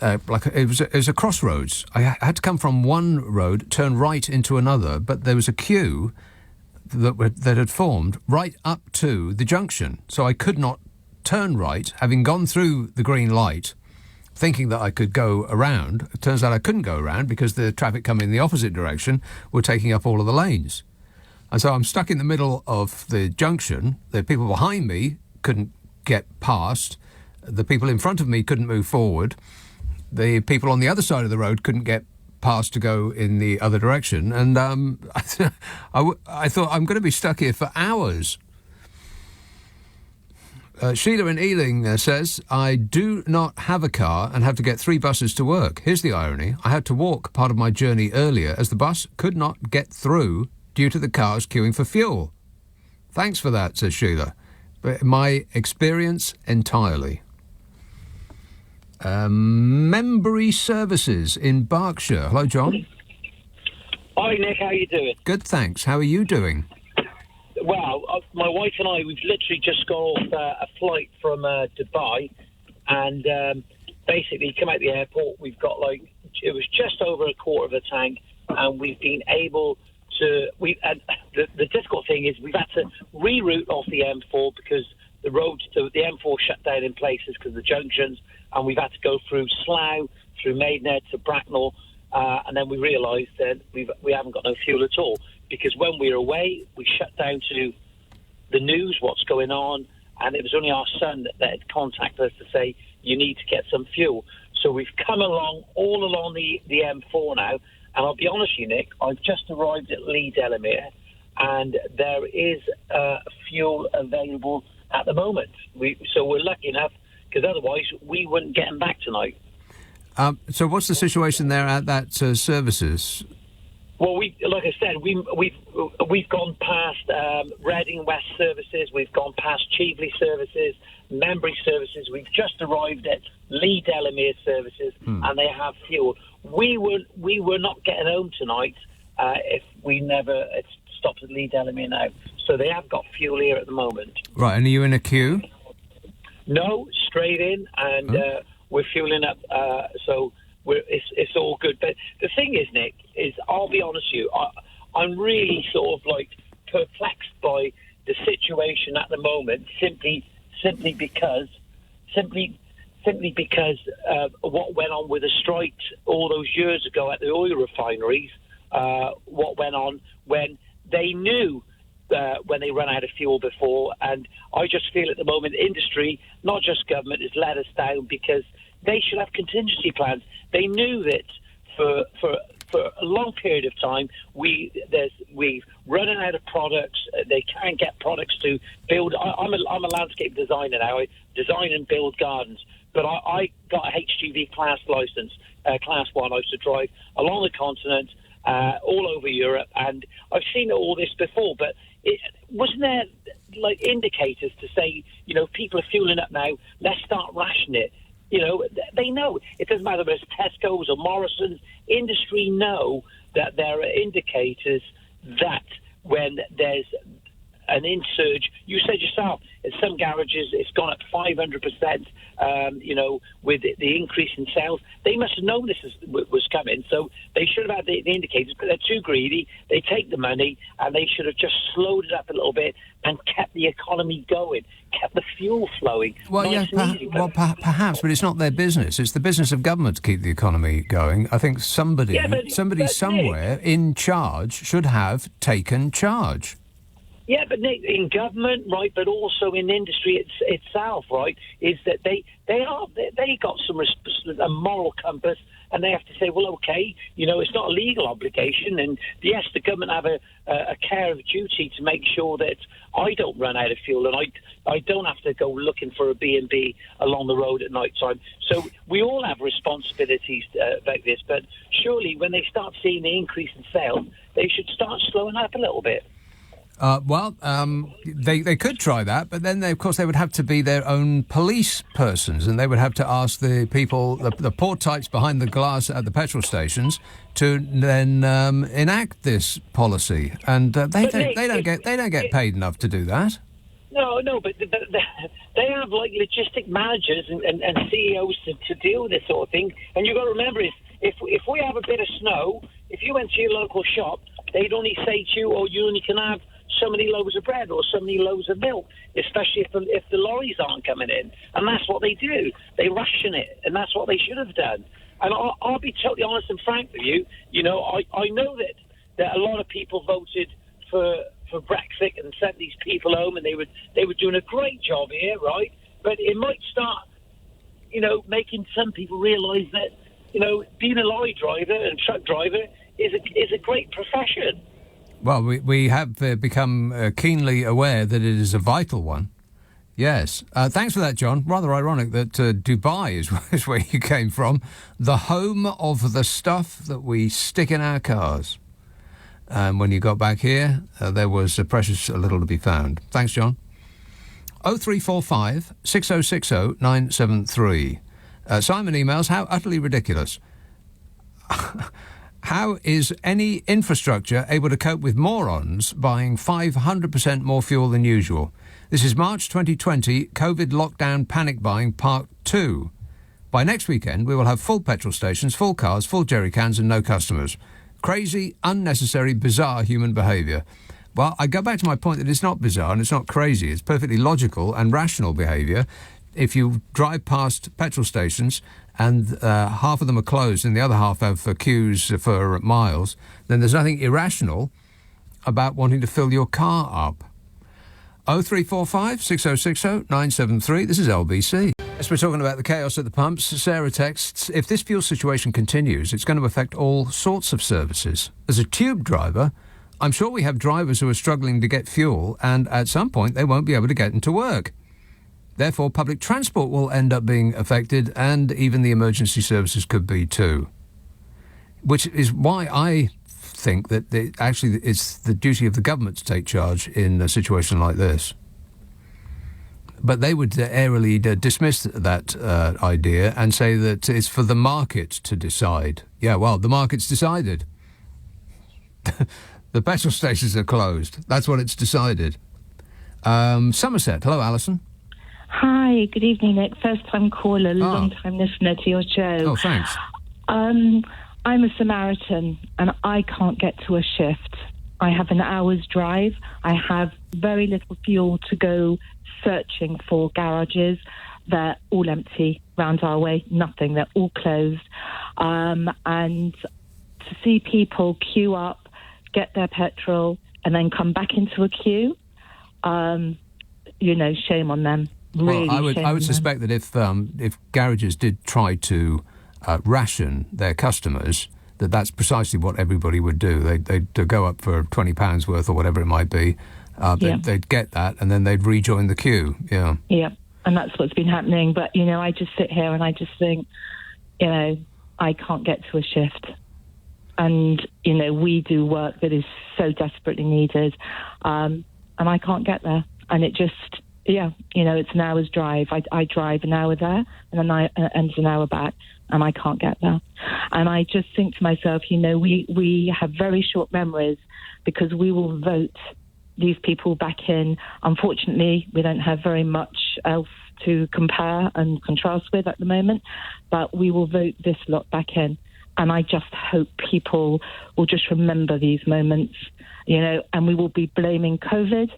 it was a crossroads. I had to come from one road, turn right into another, but there was a queue that had formed right up to the junction, so I could not turn right, having gone through the green light, thinking that I could go around. It turns out I couldn't go around because the traffic coming in the opposite direction were taking up all of the lanes. And so I'm stuck in the middle of the junction. The people behind me couldn't get past. The people in front of me couldn't move forward. The people on the other side of the road couldn't get past to go in the other direction. And I thought, I'm going to be stuck here for hours. Sheila in Ealing says, I do not have a car and have to get 3 buses to work. Here's the irony. I had to walk part of my journey earlier as the bus could not get through due to the cars queuing for fuel. Thanks for that, says Sheila. But my experience entirely. Membry Services in Berkshire. Hello, John. Hi, Nick. How are you doing? Good, thanks. How are you doing? Well, my wife and I, we've literally just got off a flight from Dubai, and basically come out the airport. We've got it was just over a quarter of a tank, and we've been able to. The difficult thing is we've had to reroute off the M4 because the roads to the M4 shut down in places because of the junctions, and we've had to go through Slough, through Maidenhead to Bracknell, and then we realised that we haven't got no fuel at all. Because when we were away, we shut down to the news, what's going on, and it was only our son that had contacted us to say, you need to get some fuel. So we've come along, all along the M4 now, and I'll be honest with you, Nick, I've just arrived at Lee Delamere, and there is fuel available at the moment. So we're lucky enough, because otherwise we wouldn't get them back tonight. So what's the situation there at that services? Well, like I said, we've gone past Reading West services, we've gone past Cheveley services, Membry services. We've just arrived at Lee Delamere services, and they have fuel. We were not getting home tonight if we never stopped at Lee Delamere now. So they have got fuel here at the moment. Right, and are you in a queue? No, straight in, and we're fueling up. So. It's all good. But the thing is, Nick, is I'll be honest with you, I'm really sort of perplexed by the situation at the moment, simply because what went on with the strikes all those years ago at the oil refineries, what went on when they knew when they run out of fuel before. And I just feel at the moment, industry, not just government, has let us down because they should have contingency plans. They knew that for a long period of time, we're running out of products. They can't get products to build. I'm a landscape designer now. I design and build gardens. But I got a HGV class license, class 1. I used to drive along the continent, all over Europe, and I've seen all this before. But wasn't there like indicators to say, people are fueling up now, let's start rationing it? They know. It doesn't matter whether it's Tesco's or Morrison's. Industry know that there are indicators that when there's an insurge, you said yourself, in some garages it's gone up 500%, with the increase in sales. They must have known this was coming, so they should have had the indicators, but they're too greedy. They take the money, and they should have just slowed it up a little bit and kept the economy going, kept the fuel flowing. Well, perhaps, but it's not their business. It's the business of government to keep the economy going. I think somebody somewhere in charge should have taken charge. Yeah, but Nick, in government, right, but also in industry itself, right, is that they got a moral compass, and they have to say, well, okay, it's not a legal obligation, and yes, the government have a care of duty to make sure that I don't run out of fuel, and I don't have to go looking for a B&B along the road at night time. So we all have responsibilities like this, but surely when they start seeing the increase in sales, they should start slowing up a little bit. They could try that, but then, of course, they would have to be their own police persons, and they would have to ask the people, the poor types behind the glass at the petrol stations, to then enact this policy. And they don't get paid enough to do that. No, but they have like logistic managers and CEOs to deal with this sort of thing. And you've got to remember, if we have a bit of snow, if you went to your local shop, they'd only say to you, you only can have so many loaves of bread or so many loaves of milk, especially if the lorries aren't coming in. And that's what they do. They ration it, and that's what they should have done. And I'll be totally honest and frank with you. I know that a lot of people voted for Brexit and sent these people home, and they were doing a great job here, right? But it might start, making some people realise that, being a lorry driver and truck driver is a great profession. Well, we have become keenly aware that it is a vital one. Yes. Thanks for that, John. Rather ironic that Dubai is where you came from, the home of the stuff that we stick in our cars. And when you got back here, there was precious little to be found. Thanks, John. 0345 6060 973. Simon emails, how utterly ridiculous. How is any infrastructure able to cope with morons buying 500% more fuel than usual? This is March 2020, COVID lockdown panic buying part 2. By next weekend, we will have full petrol stations, full cars, full jerry cans and no customers. Crazy, unnecessary, bizarre human behaviour. Well, I go back to my point that it's not bizarre and it's not crazy. It's perfectly logical and rational behaviour. If you drive past petrol stations and half of them are closed and the other half have queues for miles, then there's nothing irrational about wanting to fill your car up. 0345 6060 973. This is LBC. As we're talking about the chaos at the pumps, Sarah texts, if this fuel situation continues, it's going to affect all sorts of services. As a tube driver, I'm sure we have drivers who are struggling to get fuel, and at some point they won't be able to get into work. Therefore, public transport will end up being affected, and even the emergency services could be too. Which is why I think that it's the duty of the government to take charge in a situation like this. But they would airily dismiss that idea and say that it's for the market to decide. Yeah, well, the market's decided. The petrol stations are closed. That's what it's decided. Somerset. Hello, Alison. Hi, good evening, Nick. First-time caller, long-time listener to your show. Oh, thanks. I'm a Samaritan, and I can't get to a shift. I have an hour's drive. I have very little fuel to go searching for garages. They're all empty round our way, nothing. They're all closed. And to see people queue up, get their petrol, and then come back into a queue, shame on them. Really, well, I would suspect that if garages did try to ration their customers, that's precisely what everybody would do. They'd go up for £20 worth or whatever it might be. They'd get that, and then they'd rejoin the queue. Yeah. Yeah, and that's what's been happening. But, I just sit here and I just think, I can't get to a shift. And, we do work that is so desperately needed. And I can't get there. And it just, it's an hour's drive. I drive an hour there and then and an hour back, and I can't get there. And I just think to myself, we have very short memories, because we will vote these people back in. Unfortunately, we don't have very much else to compare and contrast with at the moment, but we will vote this lot back in. And I just hope people will just remember these moments, and we will be blaming COVID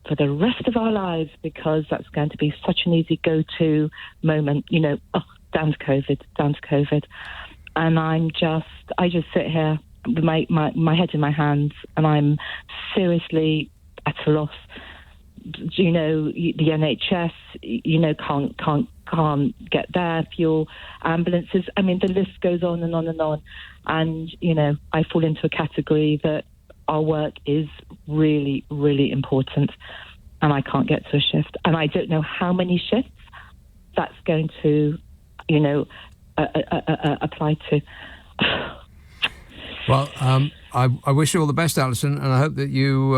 for the rest of our lives, because that's going to be such an easy go-to moment, down to COVID. And I just sit here with my head in my hands, and I'm seriously at a loss. The NHS, can't get there, fuel, ambulances. I mean, the list goes on and on and on. And, I fall into a category that our work is really, really important, and I can't get to a shift. And I don't know how many shifts that's going to, apply to. Well, I wish you all the best, Alison, and I hope that you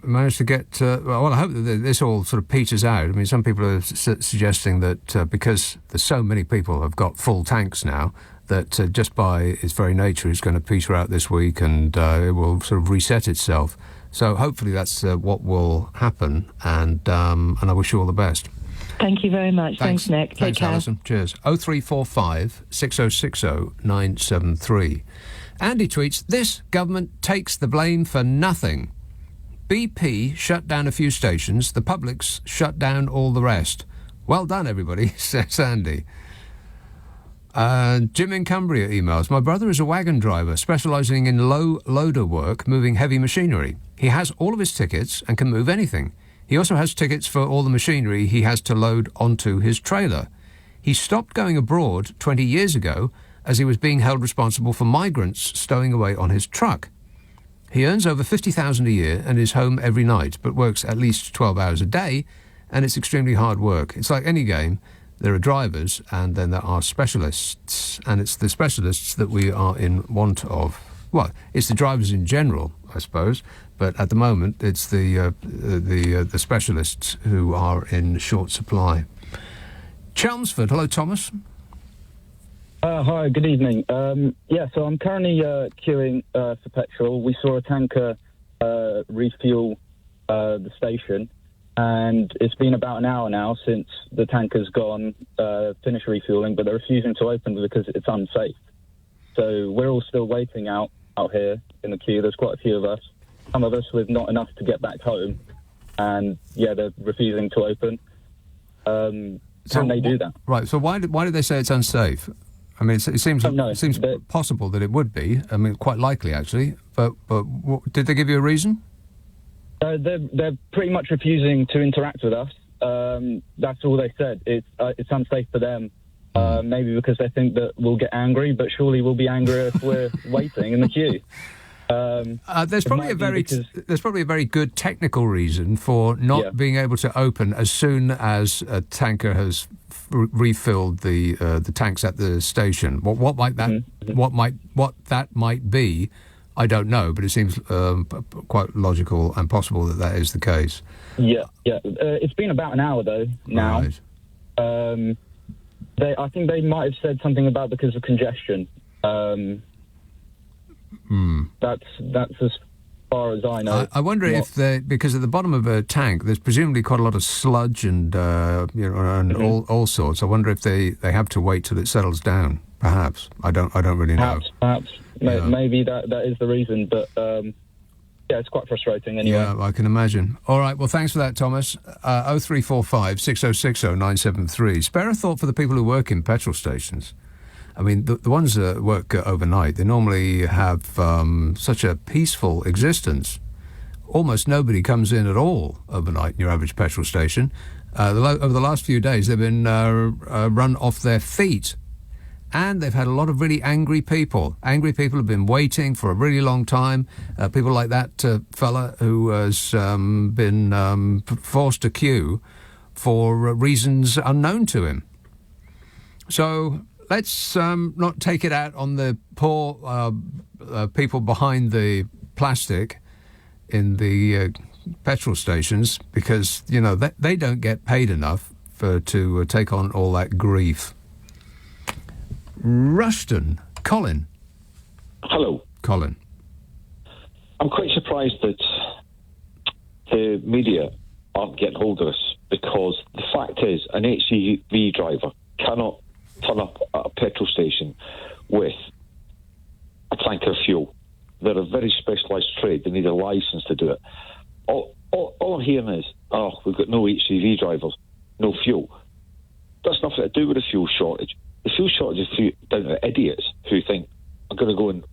manage to get... I hope that this all sort of peters out. I mean, some people are suggesting that because there's so many people have got full tanks now, that just by its very nature it's going to peter out this week, and it will sort of reset itself. So hopefully that's what will happen, and I wish you all the best. Thank you very much. Thanks Nick. Thanks, Alison. Cheers. 0345 6060 973. Andy tweets, "This government takes the blame for nothing. BP shut down a few stations, the public's shut down all the rest. Well done, everybody," says Andy. Jim in Cumbria emails, "My brother is a wagon driver specialising in low loader work, moving heavy machinery. He has all of his tickets and can move anything. He also has tickets for all the machinery he has to load onto his trailer. He stopped going abroad 20 years ago as he was being held responsible for migrants stowing away on his truck. He earns over $50,000 a year and is home every night, but works at least 12 hours a day, and it's extremely hard work. It's like any game. There are drivers, and then there are specialists, and it's the specialists that we are in want of. Well, it's the drivers in general, I suppose, but at the moment it's the specialists who are in short supply." Chelmsford, hello, Thomas. Hi, good evening. So I'm currently queuing for petrol. We saw a tanker refuel the station, and it's been about an hour now since the tanker's gone, finished refueling, but they're refusing to open because it's unsafe. So we're all still waiting out here in the queue. There's quite a few of us, some of us with not enough to get back home, and they're refusing to open. Can they do that? Right, so why did they say it's unsafe? I mean, it seems possible that it would be. I mean, quite likely, actually. But did they give you a reason? They're pretty much refusing to interact with us. That's all they said. It's unsafe for them. Maybe because they think that we'll get angry, but surely we'll be angry if we're waiting in the queue. There's probably a very good technical reason for not being able to open as soon as a tanker has refilled the tanks at the station. What that might be, I don't know, but it seems quite logical and possible that is the case. Yeah. It's been about an hour though now. Right. I think they might have said something about because of congestion. That's as far as I know. I wonder if because at the bottom of a tank there's presumably quite a lot of sludge and all sorts. I wonder if they have to wait till it settles down. Perhaps I don't really know. Perhaps maybe that is the reason. But it's quite frustrating anyway. Yeah, I can imagine. All right, well, thanks for that, Thomas. 0345 6060 973. Spare a thought for the people who work in petrol stations. I mean, the ones that work overnight, they normally have such a peaceful existence almost nobody comes in at all overnight in your average petrol station. Over the last few days, they've been run off their feet. And they've had a lot of really angry people. Angry people have been waiting for a really long time. People like that fella who has been forced to queue for reasons unknown to him. So let's not take it out on the poor people behind the plastic in the petrol stations, because, you know, they don't get paid enough to take on all that grief. Rushton. Colin. Hello. Colin. I'm quite surprised that the media aren't getting hold of this, because the fact is an HGV driver cannot turn up at a petrol station with a tanker of fuel. They're a very specialised trade. They need a licence to do it. All I'm hearing is, we've got no HGV drivers, no fuel. That's nothing to do with the fuel shortage. The fuel shortage is down to idiots who think, I'm going to go and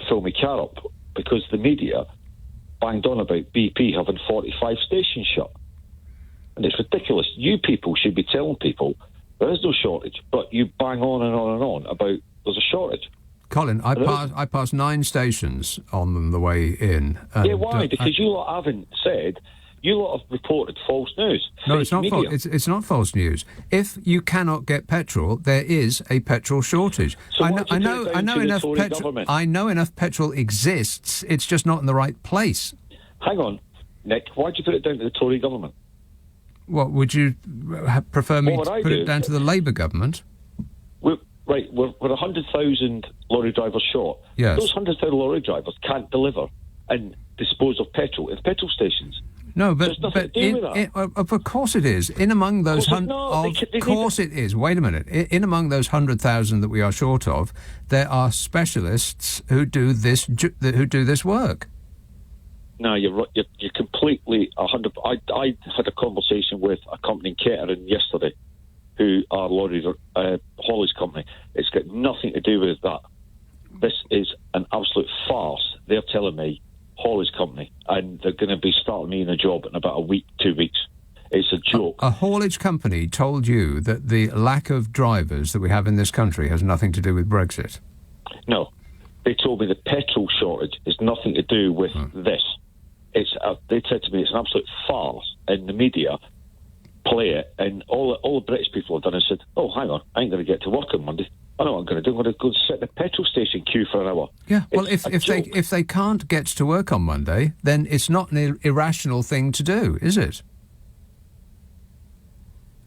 fill my car up, because the media banged on about BP having 45 stations shut. And it's ridiculous. You people should be telling people there is no shortage, but you bang on and on and on about there's a shortage. Colin, I passed 9 stations on the way in. Yeah, why? Because you lot haven't said... You lot have reported false news. No, it's not false. It's not false news. If you cannot get petrol, there is a petrol shortage. So I know enough petrol. I know enough petrol exists. It's just not in the right place. Hang on, Nick. Why'd you put it down to the Tory government? What would you prefer me to put it down to the Labour government? We're 100,000 lorry drivers short. Yes. Those 100,000 lorry drivers can't deliver and dispose of petrol at the petrol stations. No, but of course it is. In among those of course it is. Wait a minute. In among those 100,000 that we are short of, there are specialists who do this work. No, you're right. You're completely 100. I had a conversation with a company in Kettering yesterday, who are lorry haulage company. It's got nothing to do with that. This is an absolute farce. They're telling me. Haulage company, and they're going to be starting me in a job in about a week, 2 weeks. It's a joke. A haulage company told you that the lack of drivers that we have in this country has nothing to do with Brexit? No. They told me the petrol shortage has nothing to do with this. They said to me it's an absolute farce, and the media play it, and all the British people have done is said, oh, hang on, I ain't going to get to work on Monday. I know what I'm going to do. I'm going to go sit in the petrol station queue for an hour. Yeah, well, if they can't get to work on Monday, then it's not an irrational thing to do, is it?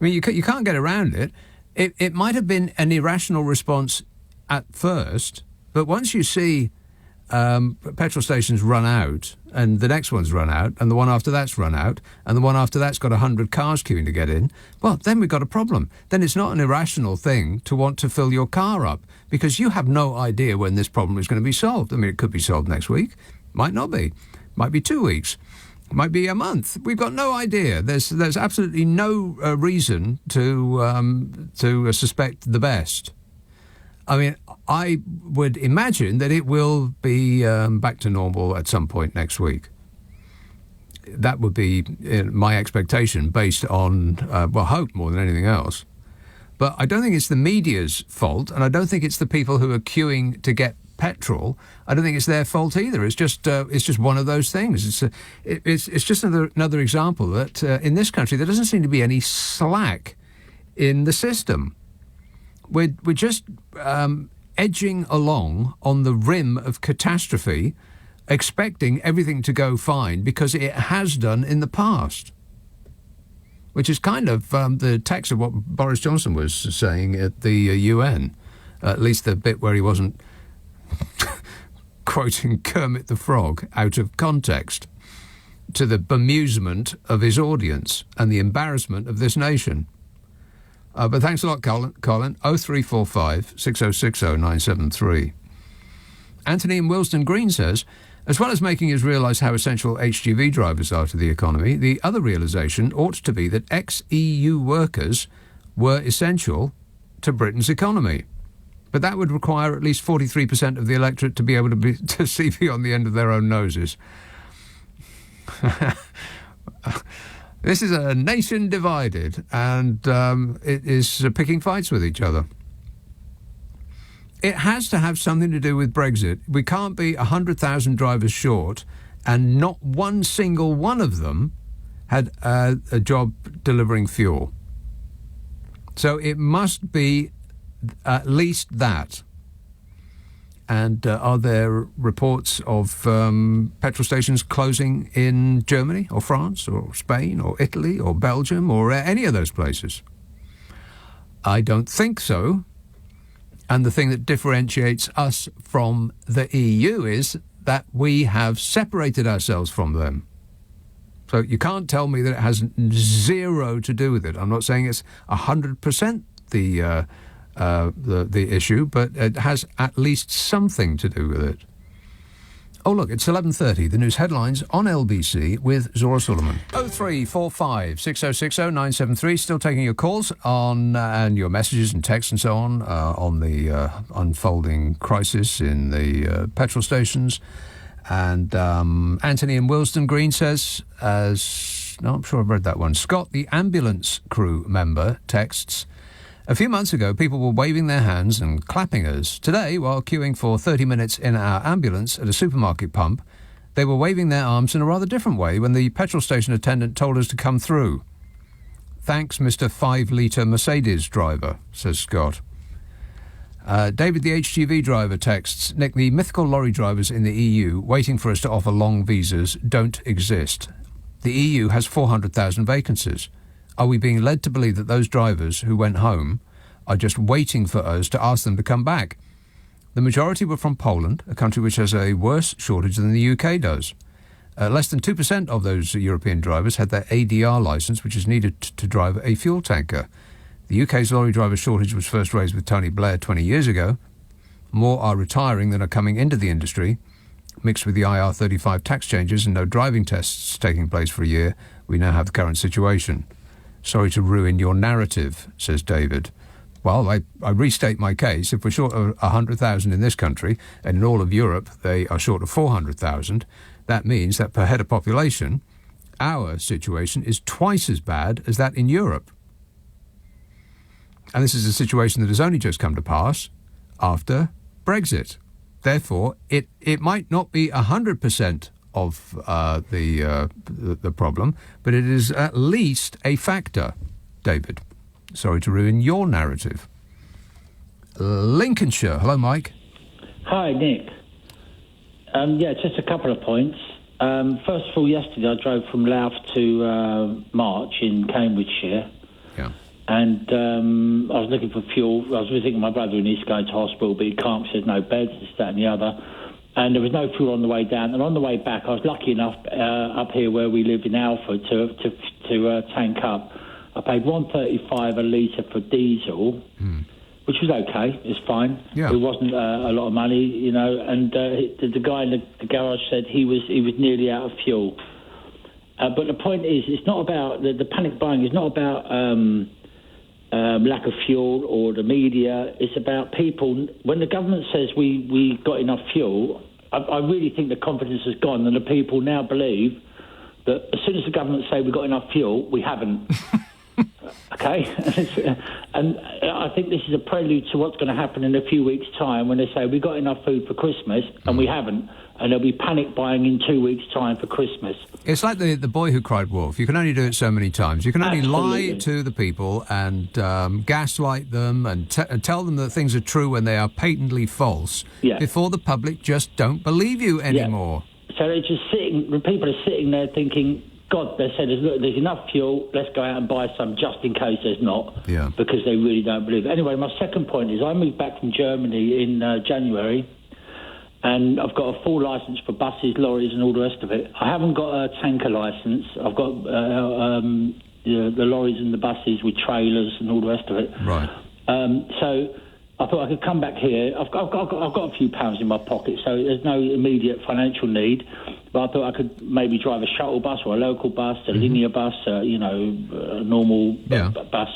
I mean, you can't get around it. It might have been an irrational response at first, but once you see petrol stations run out, and the next one's run out, and the one after that's run out, and the one after that's got 100 cars queuing to get in, well, then we've got a problem. Then it's not an irrational thing to want to fill your car up, because you have no idea when this problem is going to be solved. I mean, it could be solved next week. Might not be. Might be 2 weeks. Might be a month. We've got no idea. There's absolutely no reason to suspect the best. I mean, I would imagine that it will be back to normal at some point next week. That would be my expectation based on, hope more than anything else. But I don't think it's the media's fault, and I don't think it's the people who are queuing to get petrol. I don't think it's their fault either. It's just one of those things. It's just another example that in this country there doesn't seem to be any slack in the system. We're just edging along on the rim of catastrophe, expecting everything to go fine because it has done in the past. Which is kind of the text of what Boris Johnson was saying at the UN, at least the bit where he wasn't quoting Kermit the Frog out of context, to the bemusement of his audience and the embarrassment of this nation. But thanks a lot, Colin. 0345 6060 973. Anthony in Willesden Green says, as well as making us realise how essential HGV drivers are to the economy, the other realisation ought to be that ex-EU workers were essential to Britain's economy. But that would require at least 43% of the electorate to be able to see beyond the end of their own noses. This is a nation divided, and it is picking fights with each other. It has to have something to do with Brexit. We can't be 100,000 drivers short, and not one single one of them had a job delivering fuel. So it must be at least that. And are there reports of petrol stations closing in Germany or France or Spain or Italy or Belgium or any of those places? I don't think so. And the thing that differentiates us from the EU is that we have separated ourselves from them. So you can't tell me that it has zero to do with it. I'm not saying it's 100% the issue, but it has at least something to do with it. Oh, look, it's 11:30. The news headlines on LBC with Zora Suleiman. 0345 6060 973. Still taking your calls on and your messages and texts and so on the unfolding crisis in the petrol stations. And Anthony in Willesden Green says, no, I'm sure I've read that one. Scott, the ambulance crew member, texts, a few months ago, people were waving their hands and clapping us. Today, while queuing for 30 minutes in our ambulance at a supermarket pump, they were waving their arms in a rather different way when the petrol station attendant told us to come through. Thanks, Mr. 5-litre Mercedes driver, says Scott. David, the HGV driver, texts, Nick, the mythical lorry drivers in the EU waiting for us to offer long visas don't exist. The EU has 400,000 vacancies. Are we being led to believe that those drivers who went home are just waiting for us to ask them to come back? The majority were from Poland, a country which has a worse shortage than the UK does. Less than 2% of those European drivers had their ADR licence, which is needed to drive a fuel tanker. The UK's lorry driver shortage was first raised with Tony Blair 20 years ago. More are retiring than are coming into the industry. Mixed with the IR35 tax changes and no driving tests taking place for a year, we now have the current situation. Sorry to ruin your narrative, says David. Well, I restate my case. If we're short of 100,000 in this country, and in all of Europe they are short of 400,000, that means that per head of population, our situation is twice as bad as that in Europe. And this is a situation that has only just come to pass after Brexit. Therefore, it might not be 100% of the problem, but it is at least a factor, David. Sorry to ruin your narrative. Lincolnshire. Hello, Mike. Hi, Nick. Just a couple of points. First of all, yesterday I drove from Louth to March in Cambridgeshire. Yeah. And I was looking for fuel. I was visiting my brother who needs to go into hospital, but he can't because there's no beds, this, that and the other. And there was no fuel on the way down. And on the way back, I was lucky enough up here where we live in Alford to tank up. I paid $1.35 a litre for diesel, which was okay. It's fine. Yeah. It wasn't a lot of money, you know. And the guy in the garage said he was nearly out of fuel. But the point is, it's not about the panic buying. It's not about lack of fuel or the media. It's about people. When the government says we got enough fuel, I really think the confidence has gone, and the people now believe that as soon as the government say we got enough fuel, we haven't. Okay, and I think this is a prelude to what's going to happen in a few weeks' time when they say we got enough food for Christmas and we haven't, and there'll be panic buying in 2 weeks' time for Christmas. It's like the boy who cried wolf. You can only do it so many times. You can only lie to the people and gaslight them and tell them that things are true when they are patently false before the public just don't believe you anymore. Yeah. So they're just people are sitting there thinking, God, they said there's enough fuel, let's go out and buy some just in case there's not, because they really don't believe it. Anyway, my second point is I moved back from Germany in January, and I've got a full licence for buses, lorries and all the rest of it. I haven't got a tanker licence. I've got the lorries and the buses with trailers and all the rest of it. Right. So I thought I could come back here. I've got a few pounds in my pocket, so there's no immediate financial need. But I thought I could maybe drive a shuttle bus or a local bus, a linear bus, a normal bus.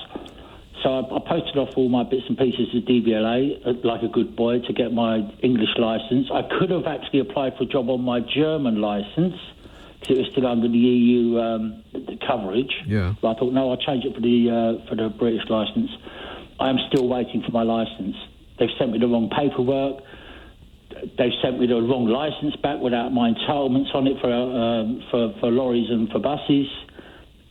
So I posted off all my bits and pieces to DVLA, like a good boy, to get my English licence. I could have actually applied for a job on my German licence because it was still under the EU the coverage. Yeah. But I thought, no, I'll change it for the British licence. I am still waiting for my licence. They've sent me the wrong paperwork. They've sent me the wrong licence back without my entitlements on it for lorries and for buses.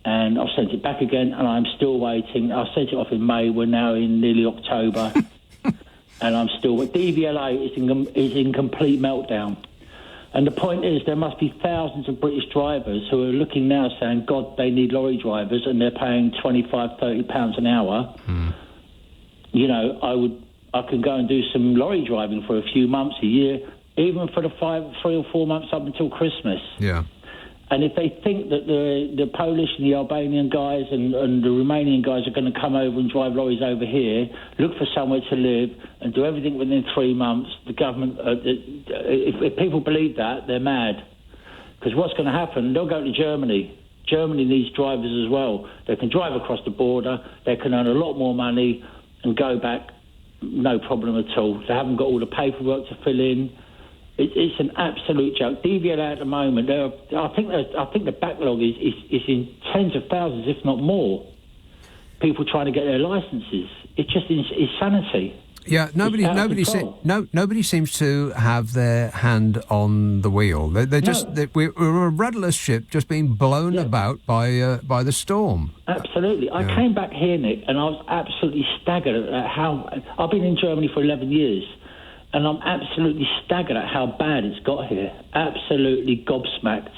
And I've sent it back again, and I'm still waiting. I sent it off in May. We're now in nearly October, and I'm still. DVLA is in complete meltdown. And the point is, there must be thousands of British drivers who are looking now saying, God, they need lorry drivers, and they're paying £25, £30 an hour. You know, I could go and do some lorry driving for a few months, a year, even for the 3 or 4 months up until Christmas. Yeah. And if they think that the Polish and the Albanian guys and the Romanian guys are going to come over and drive lorries over here, look for somewhere to live and do everything within 3 months, the government, if people believe that, they're mad. Because what's going to happen, they'll go to Germany. Germany needs drivers as well. They can drive across the border, they can earn a lot more money and go back, no problem at all. They haven't got all the paperwork to fill in. It's an absolute joke. DVLA at the moment, I think the backlog is in tens of thousands, if not more, people trying to get their licences. It's just insanity. Yeah, nobody seems to have their hand on the wheel. We're a rudderless ship just being blown about by the storm. Absolutely. I came back here, Nick, and I was absolutely staggered at how... I've been in Germany for 11 years, and I'm absolutely staggered at how bad it's got here. Absolutely gobsmacked.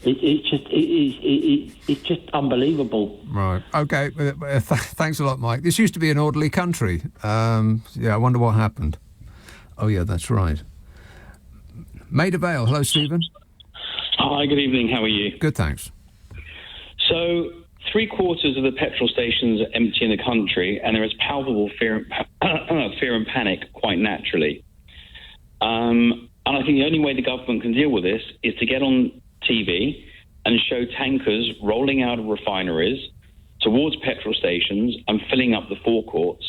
It's just unbelievable. Right. Okay. Thanks a lot, Mike. This used to be an orderly country. I wonder what happened. Oh, yeah, that's right. Maida Vale. Hello, Stephen. Hi, good evening. How are you? Good, thanks. So, 3/4 of the petrol stations are empty in the country, and there is palpable fear and panic, quite naturally. And I think the only way the government can deal with this is to get on TV and show tankers rolling out of refineries towards petrol stations and filling up the forecourts.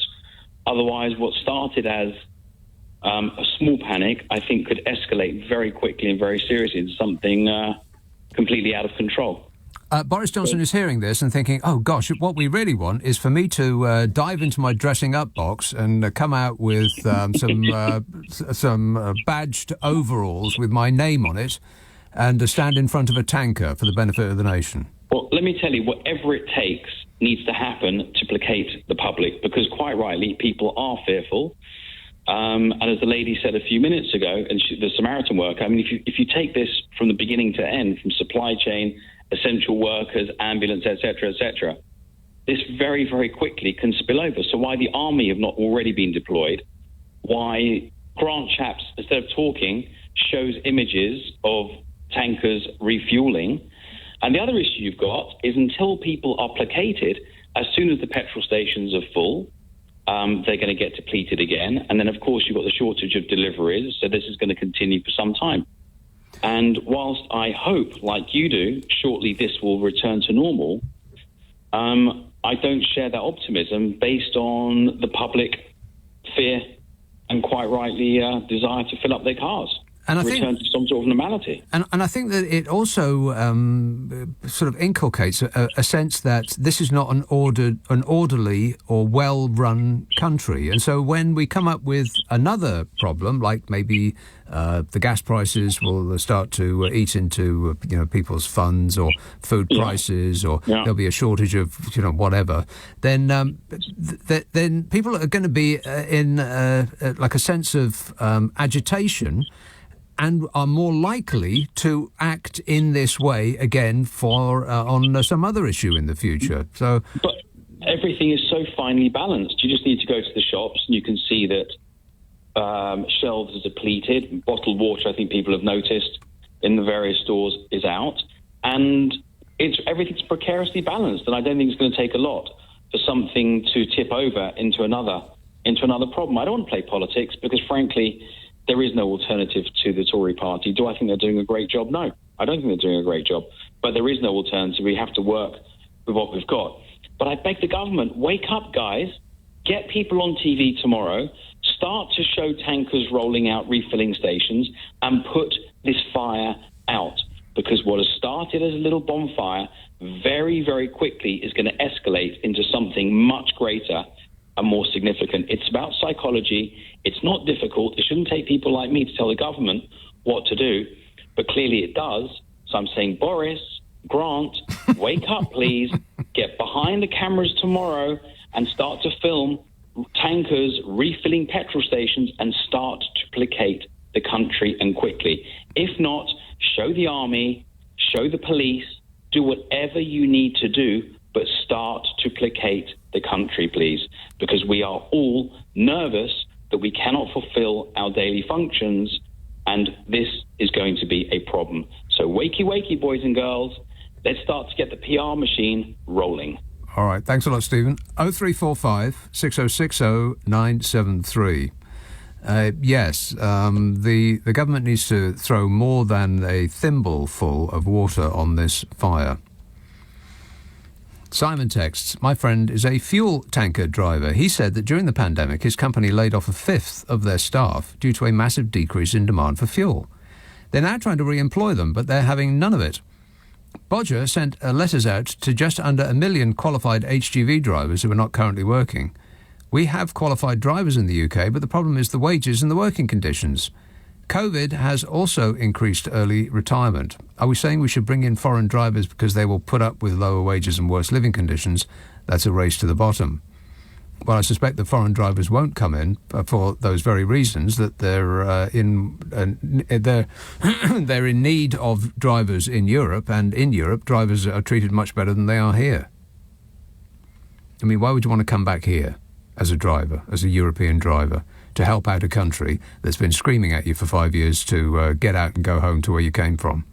Otherwise, what started as a small panic, I think, could escalate very quickly and very seriously into something completely out of control. Boris Johnson is hearing this and thinking, oh, gosh, what we really want is for me to dive into my dressing-up box and come out with some badged overalls with my name on it and stand in front of a tanker for the benefit of the nation. Well, let me tell you, whatever it takes needs to happen to placate the public, because quite rightly, people are fearful. And as the lady said a few minutes ago, and the Samaritan worker, I mean, if you take this from the beginning to end, from supply chain, essential workers, ambulance, etc., this very, very quickly can spill over. So why the army have not already been deployed, why Grant Shapps, instead of talking, shows images of tankers refueling. And the other issue you've got is until people are placated, as soon as the petrol stations are full, they're going to get depleted again. And then, of course, you've got the shortage of deliveries, so this is going to continue for some time. And whilst I hope, like you do, shortly this will return to normal, I don't share that optimism based on the public fear and quite rightly desire to fill up their cars. And I return to some sort of normality. And I think that it also sort of inculcates a sense that this is not an orderly or well-run country. And so when we come up with another problem, like maybe the gas prices will start to eat into people's funds, or food prices, or there'll be a shortage of whatever, then people are going to be in like a sense of agitation, and are more likely to act in this way again on some other issue in the future. So, but everything is so finely balanced. You just need to go to the shops and you can see that shelves are depleted. Bottled water, I think people have noticed, in the various stores is out, and everything's precariously balanced. And I don't think it's going to take a lot for something to tip over into another problem. I don't want to play politics because, frankly, there is no alternative to the Tory party. Do I think they're doing a great job? No, I don't think they're doing a great job. But there is no alternative. We have to work with what we've got. But I beg the government, wake up, guys. Get people on TV tomorrow. Start to show tankers rolling out refilling stations and put this fire out. because what has started as a little bonfire very, very quickly is going to escalate into something much greater and more significant. It's about psychology. It's not difficult. It shouldn't take people like me to tell the government what to do, but clearly it does. So I'm saying, Boris, Grant, wake up, please. Get behind the cameras tomorrow and start to film tankers refilling petrol stations and start to placate the country, and quickly. If not, show the army, show the police, do whatever you need to do, but start to placate the country, please, because we are all nervous that we cannot fulfill our daily functions, and this is going to be a problem. So wakey, wakey, boys and girls. Let's start to get the PR machine rolling. All right. Thanks a lot, Stephen. 0345 6060 973. Yes, the government needs to throw more than a thimbleful of water on this fire. Simon texts, my friend is a fuel tanker driver. He said that during the pandemic, his company laid off a fifth of their staff due to a massive decrease in demand for fuel. They're now trying to re-employ them, but they're having none of it. Bodger sent letters out to just under 1 million qualified HGV drivers who are not currently working. We have qualified drivers in the UK, but the problem is the wages and the working conditions. COVID has also increased early retirement. Are we saying we should bring in foreign drivers because they will put up with lower wages and worse living conditions? That's a race to the bottom. Well, I suspect the foreign drivers won't come in for those very reasons, that they're they're in need of drivers in Europe, and in Europe drivers are treated much better than they are here. I mean, why would you want to come back here as a driver, as a European driver, to help out a country that's been screaming at you for 5 years to get out and go home to where you came from?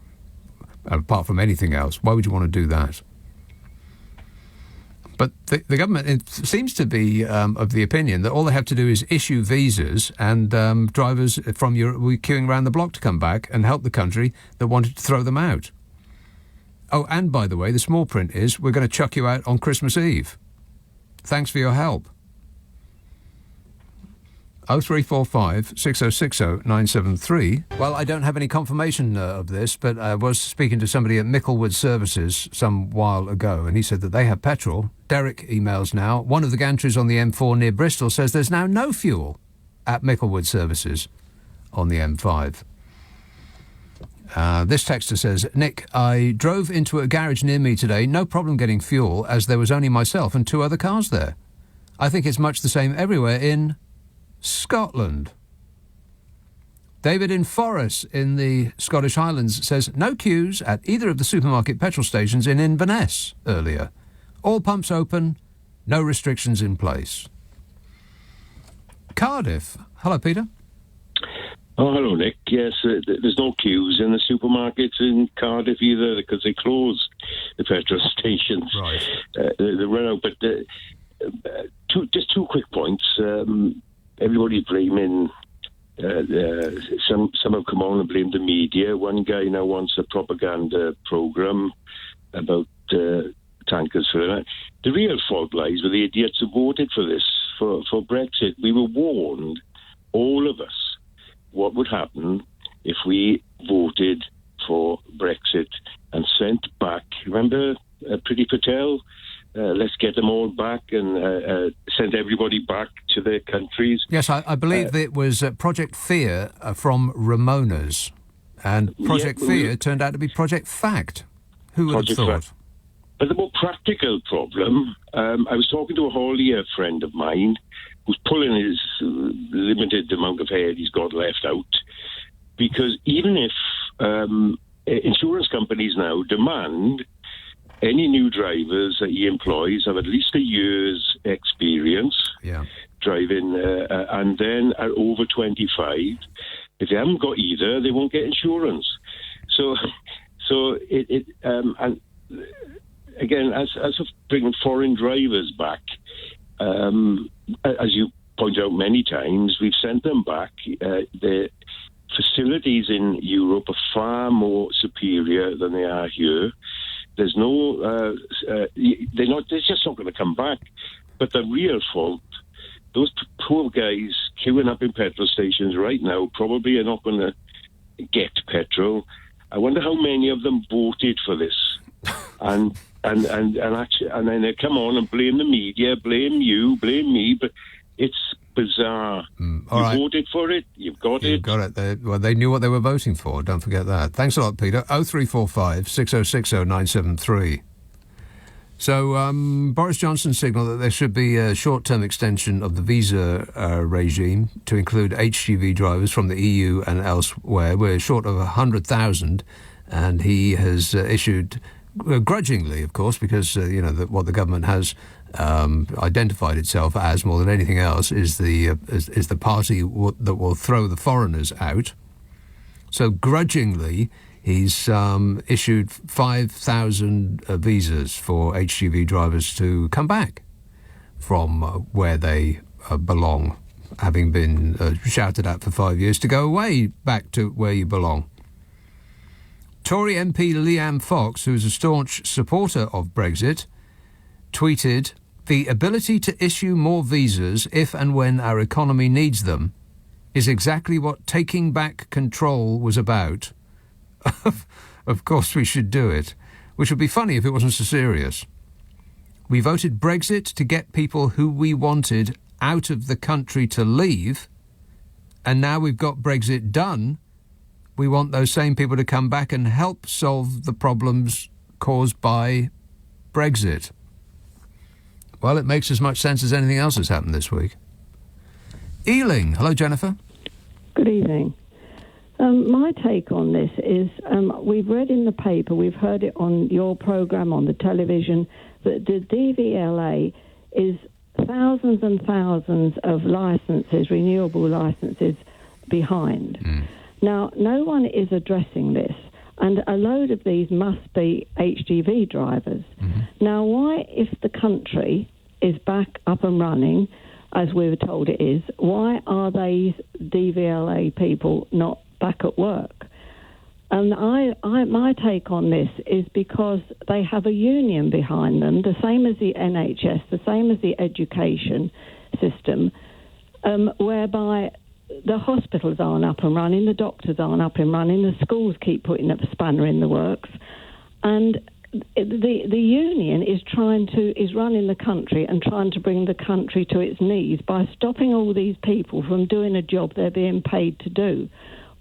Apart from anything else, why would you want to do that? But the government seems to be of the opinion that all they have to do is issue visas, and drivers from Europe will be queuing around the block to come back and help the country that wanted to throw them out. Oh, and by the way, the small print is, we're going to chuck you out on Christmas Eve. Thanks for your help. 0345 6060 973. Well, I don't have any confirmation of this, but I was speaking to somebody at Micklewood Services some while ago, and he said that they have petrol. Derek emails now. One of the gantries on the M4 near Bristol says there's now no fuel at Micklewood Services on the M5. This texter says, Nick, I drove into a garage near me today. No problem getting fuel, as there was only myself and 2 other cars there. I think it's much the same everywhere in Scotland. David in Forres in the Scottish Highlands says, no queues at either of the supermarket petrol stations in Inverness earlier. All pumps open, no restrictions in place. Cardiff. Hello, Peter. Oh, hello, Nick. Yes, there's no queues in the supermarkets in Cardiff either, because they close the petrol stations. Right. They run out. But just 2 quick points. Everybody's blaming, some have come on and blamed the media. One guy now wants a propaganda programme about tankers for that. The real fault lies with the idiots who voted for this, for Brexit. We were warned, all of us, what would happen if we voted for Brexit and sent back, remember Priti Patel? Let's get them all back and send everybody back to their countries. Yes, I believe it was Project Fear from Ramona's, and Project Fear turned out to be Project Fact. Who would have thought? But the more practical problem, I was talking to a haulier friend of mine who's pulling his limited amount of hair he's got left out, because even if insurance companies now demand any new drivers that he employs have at least a year's experience driving, and then at over 25, if they haven't got either, they won't get insurance. So and again, as of bringing foreign drivers back, as you point out many times, we've sent them back. The facilities in Europe are far more superior than they are here. There's no, they're just not going to come back. But the real fault, those poor guys queuing up in petrol stations right now probably are not going to get petrol. I wonder how many of them voted for this, and then they come on and blame the media, blame you, blame me, but it's bizarre. You voted for it, you've got it. They knew what they were voting for, don't forget that. Thanks a lot, Peter. 0345 6060 973. So Boris Johnson signalled that there should be a short-term extension of the visa regime to include HGV drivers from the EU and elsewhere. We're short of 100,000, and he has issued, grudgingly, of course, because what the government has identified itself as more than anything else is the party that will throw the foreigners out. So grudgingly, he's issued 5,000 visas for HGV drivers to come back from where they belong, having been shouted at for 5 years, to go away back to where you belong. Tory MP Liam Fox, who's a staunch supporter of Brexit, tweeted, "The ability to issue more visas if and when our economy needs them is exactly what taking back control was about. Of course we should do it, which would be funny if it wasn't so serious. We voted Brexit to get people who we wanted out of the country to leave, and now we've got Brexit done, we want those same people to come back and help solve the problems caused by Brexit." Well, it makes as much sense as anything else that's happened this week. Ealing. Hello, Jennifer. Good evening. My take on this is we've read in the paper, we've heard it on your programme, on the television, that the DVLA is thousands and thousands of licences, renewable licences, behind. Now, no one is addressing this, and a load of these must be HGV drivers. Now, why, if the country is back up and running, as we were told it is, why are these DVLA people not back at work? And my take on this is because they have a union behind them, the same as the NHS, the same as the education system, whereby the hospitals aren't up and running, the doctors aren't up and running, the schools keep putting up a spanner in the works, and the union is running the country and trying to bring the country to its knees by stopping all these people from doing a job they're being paid to do.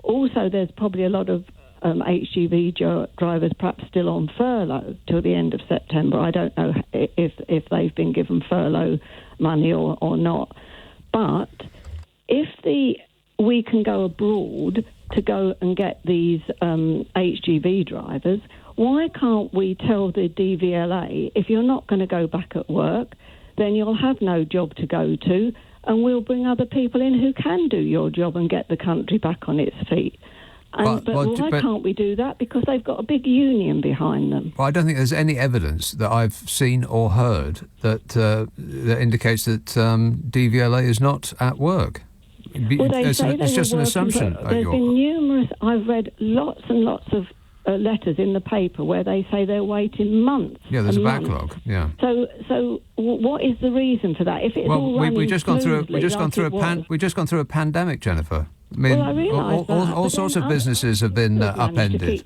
Also, there's probably a lot of HGV drivers perhaps still on furlough till the end of September. I don't know if they've been given furlough money or not. But if we can go abroad to go and get these HGV drivers, why can't we tell the DVLA, if you're not going to go back at work, then you'll have no job to go to, and we'll bring other people in who can do your job and get the country back on its feet. But why can't we do that? Because they've got a big union behind them. Well, I don't think there's any evidence that I've seen or heard that indicates that DVLA is not at work. Well, it's just an assumption. There's been numerous. I've read lots and lots of letters in the paper where they say they're waiting months. Yeah, there's a backlog. Yeah. So what is the reason for that? If it's all running we've just gone through a pandemic, Jennifer. I mean, I realise all sorts of businesses have been upended.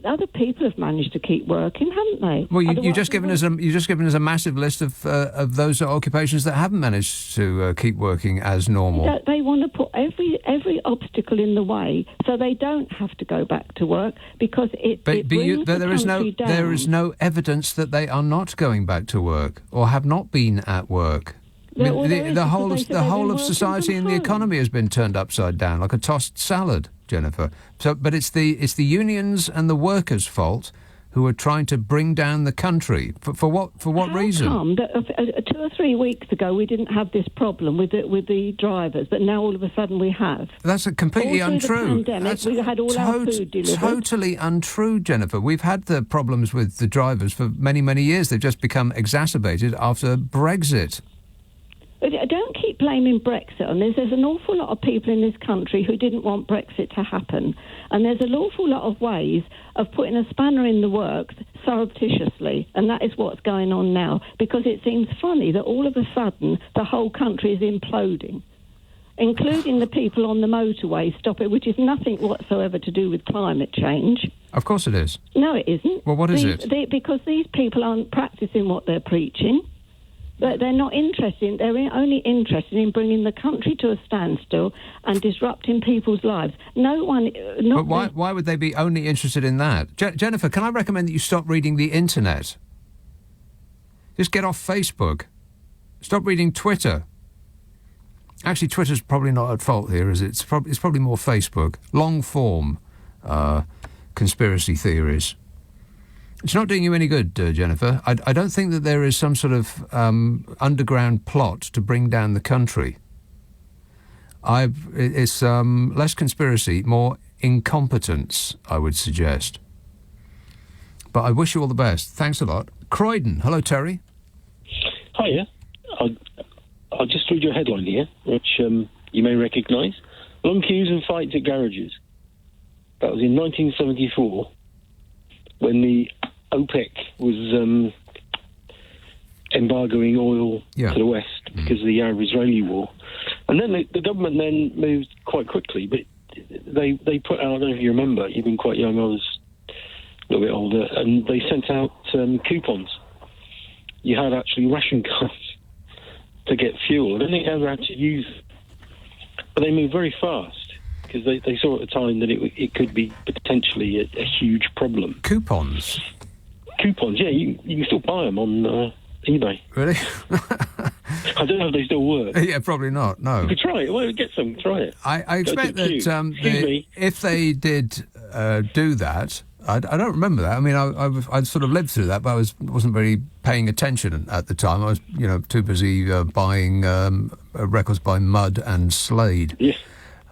Other people have managed to keep working, haven't they? Well, you've just given us a massive list of those occupations that haven't managed to keep working as normal. They want to put every obstacle in the way so they don't have to go back to work because there is no evidence that they are not going back to work or have not been at work. I mean, the whole of society and the economy has been turned upside down like a tossed salad, Jennifer. But it's the unions and the workers' fault who are trying to bring down the country. For what reason? How come that 2 or 3 weeks ago we didn't have this problem with the drivers, but now all of a sudden we have? That's completely untrue. That's we had all our food delivered. Totally untrue, Jennifer. We've had the problems with the drivers for many, many years. They've just become exacerbated after Brexit. Don't keep blaming Brexit on this. There's an awful lot of people in this country who didn't want Brexit to happen. And there's an awful lot of ways of putting a spanner in the works surreptitiously. And that is what's going on now. Because it seems funny that all of a sudden the whole country is imploding, including the people on the motorway which is nothing whatsoever to do with climate change. Of course it is. No, it isn't. Well, what is it? Because these people aren't practicing what they're preaching. They're not interested. They're only interested in bringing the country to a standstill and disrupting people's lives. No one... But why would they be only interested in that? Jennifer, can I recommend that you stop reading the internet? Just get off Facebook. Stop reading Twitter. Actually, Twitter's probably not at fault here, is it? It's probably more Facebook. Long-form conspiracy theories. It's not doing you any good, Jennifer. I don't think that there is some sort of underground plot to bring down the country. It's less conspiracy, more incompetence, I would suggest. But I wish you all the best. Thanks a lot. Croydon. Hello, Terry. Hiya. I'll just read your headline here, which you may recognise. Long queues and fights at garages. That was in 1974, when the OPEC was embargoing oil to the West because of the Arab-Israeli war. And then the government then moved quite quickly, but they put out, I don't know if you remember, you've been quite young, I was a little bit older, and they sent out coupons. You had actually ration cards to get fuel. I don't think they ever had to use it. But they moved very fast because they saw at the time that it could be potentially a huge problem. Coupons? Coupons, yeah. You can still buy them on eBay. Really? I don't know if they still work. Yeah, probably not, no. You could try it. Well, get some, try it. I expect that if they did do that... I don't remember that. I mean, I'd sort of lived through that, but I wasn't very paying attention at the time. I was, too busy buying records by Mudd and Slade. Yes.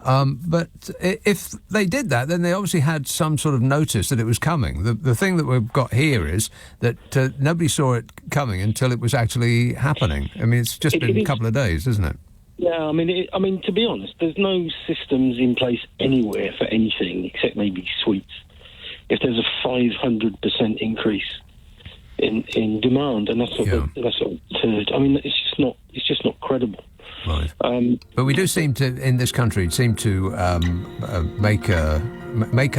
But if they did that, then they obviously had some sort of notice that it was coming. The thing that we've got here is that nobody saw it coming until it was actually happening. I mean, it's just been a couple of days, isn't it? Yeah, I mean, to be honest, there's no systems in place anywhere for anything except maybe sweets. If there's a 500% increase in demand, and that's what turd. I mean, it's just not credible. Right. But we do seem to, in this country, make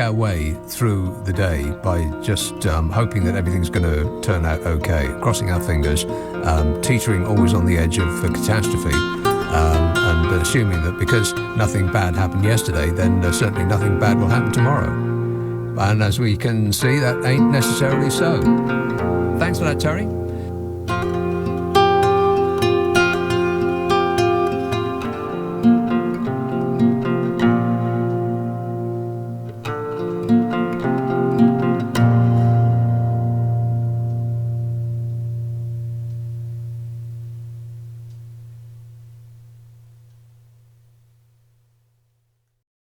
our way through the day by just hoping that everything's going to turn out okay, crossing our fingers, teetering always on the edge of a catastrophe, and assuming that because nothing bad happened yesterday, then certainly nothing bad will happen tomorrow. And as we can see, that ain't necessarily so. Thanks for that, Terry.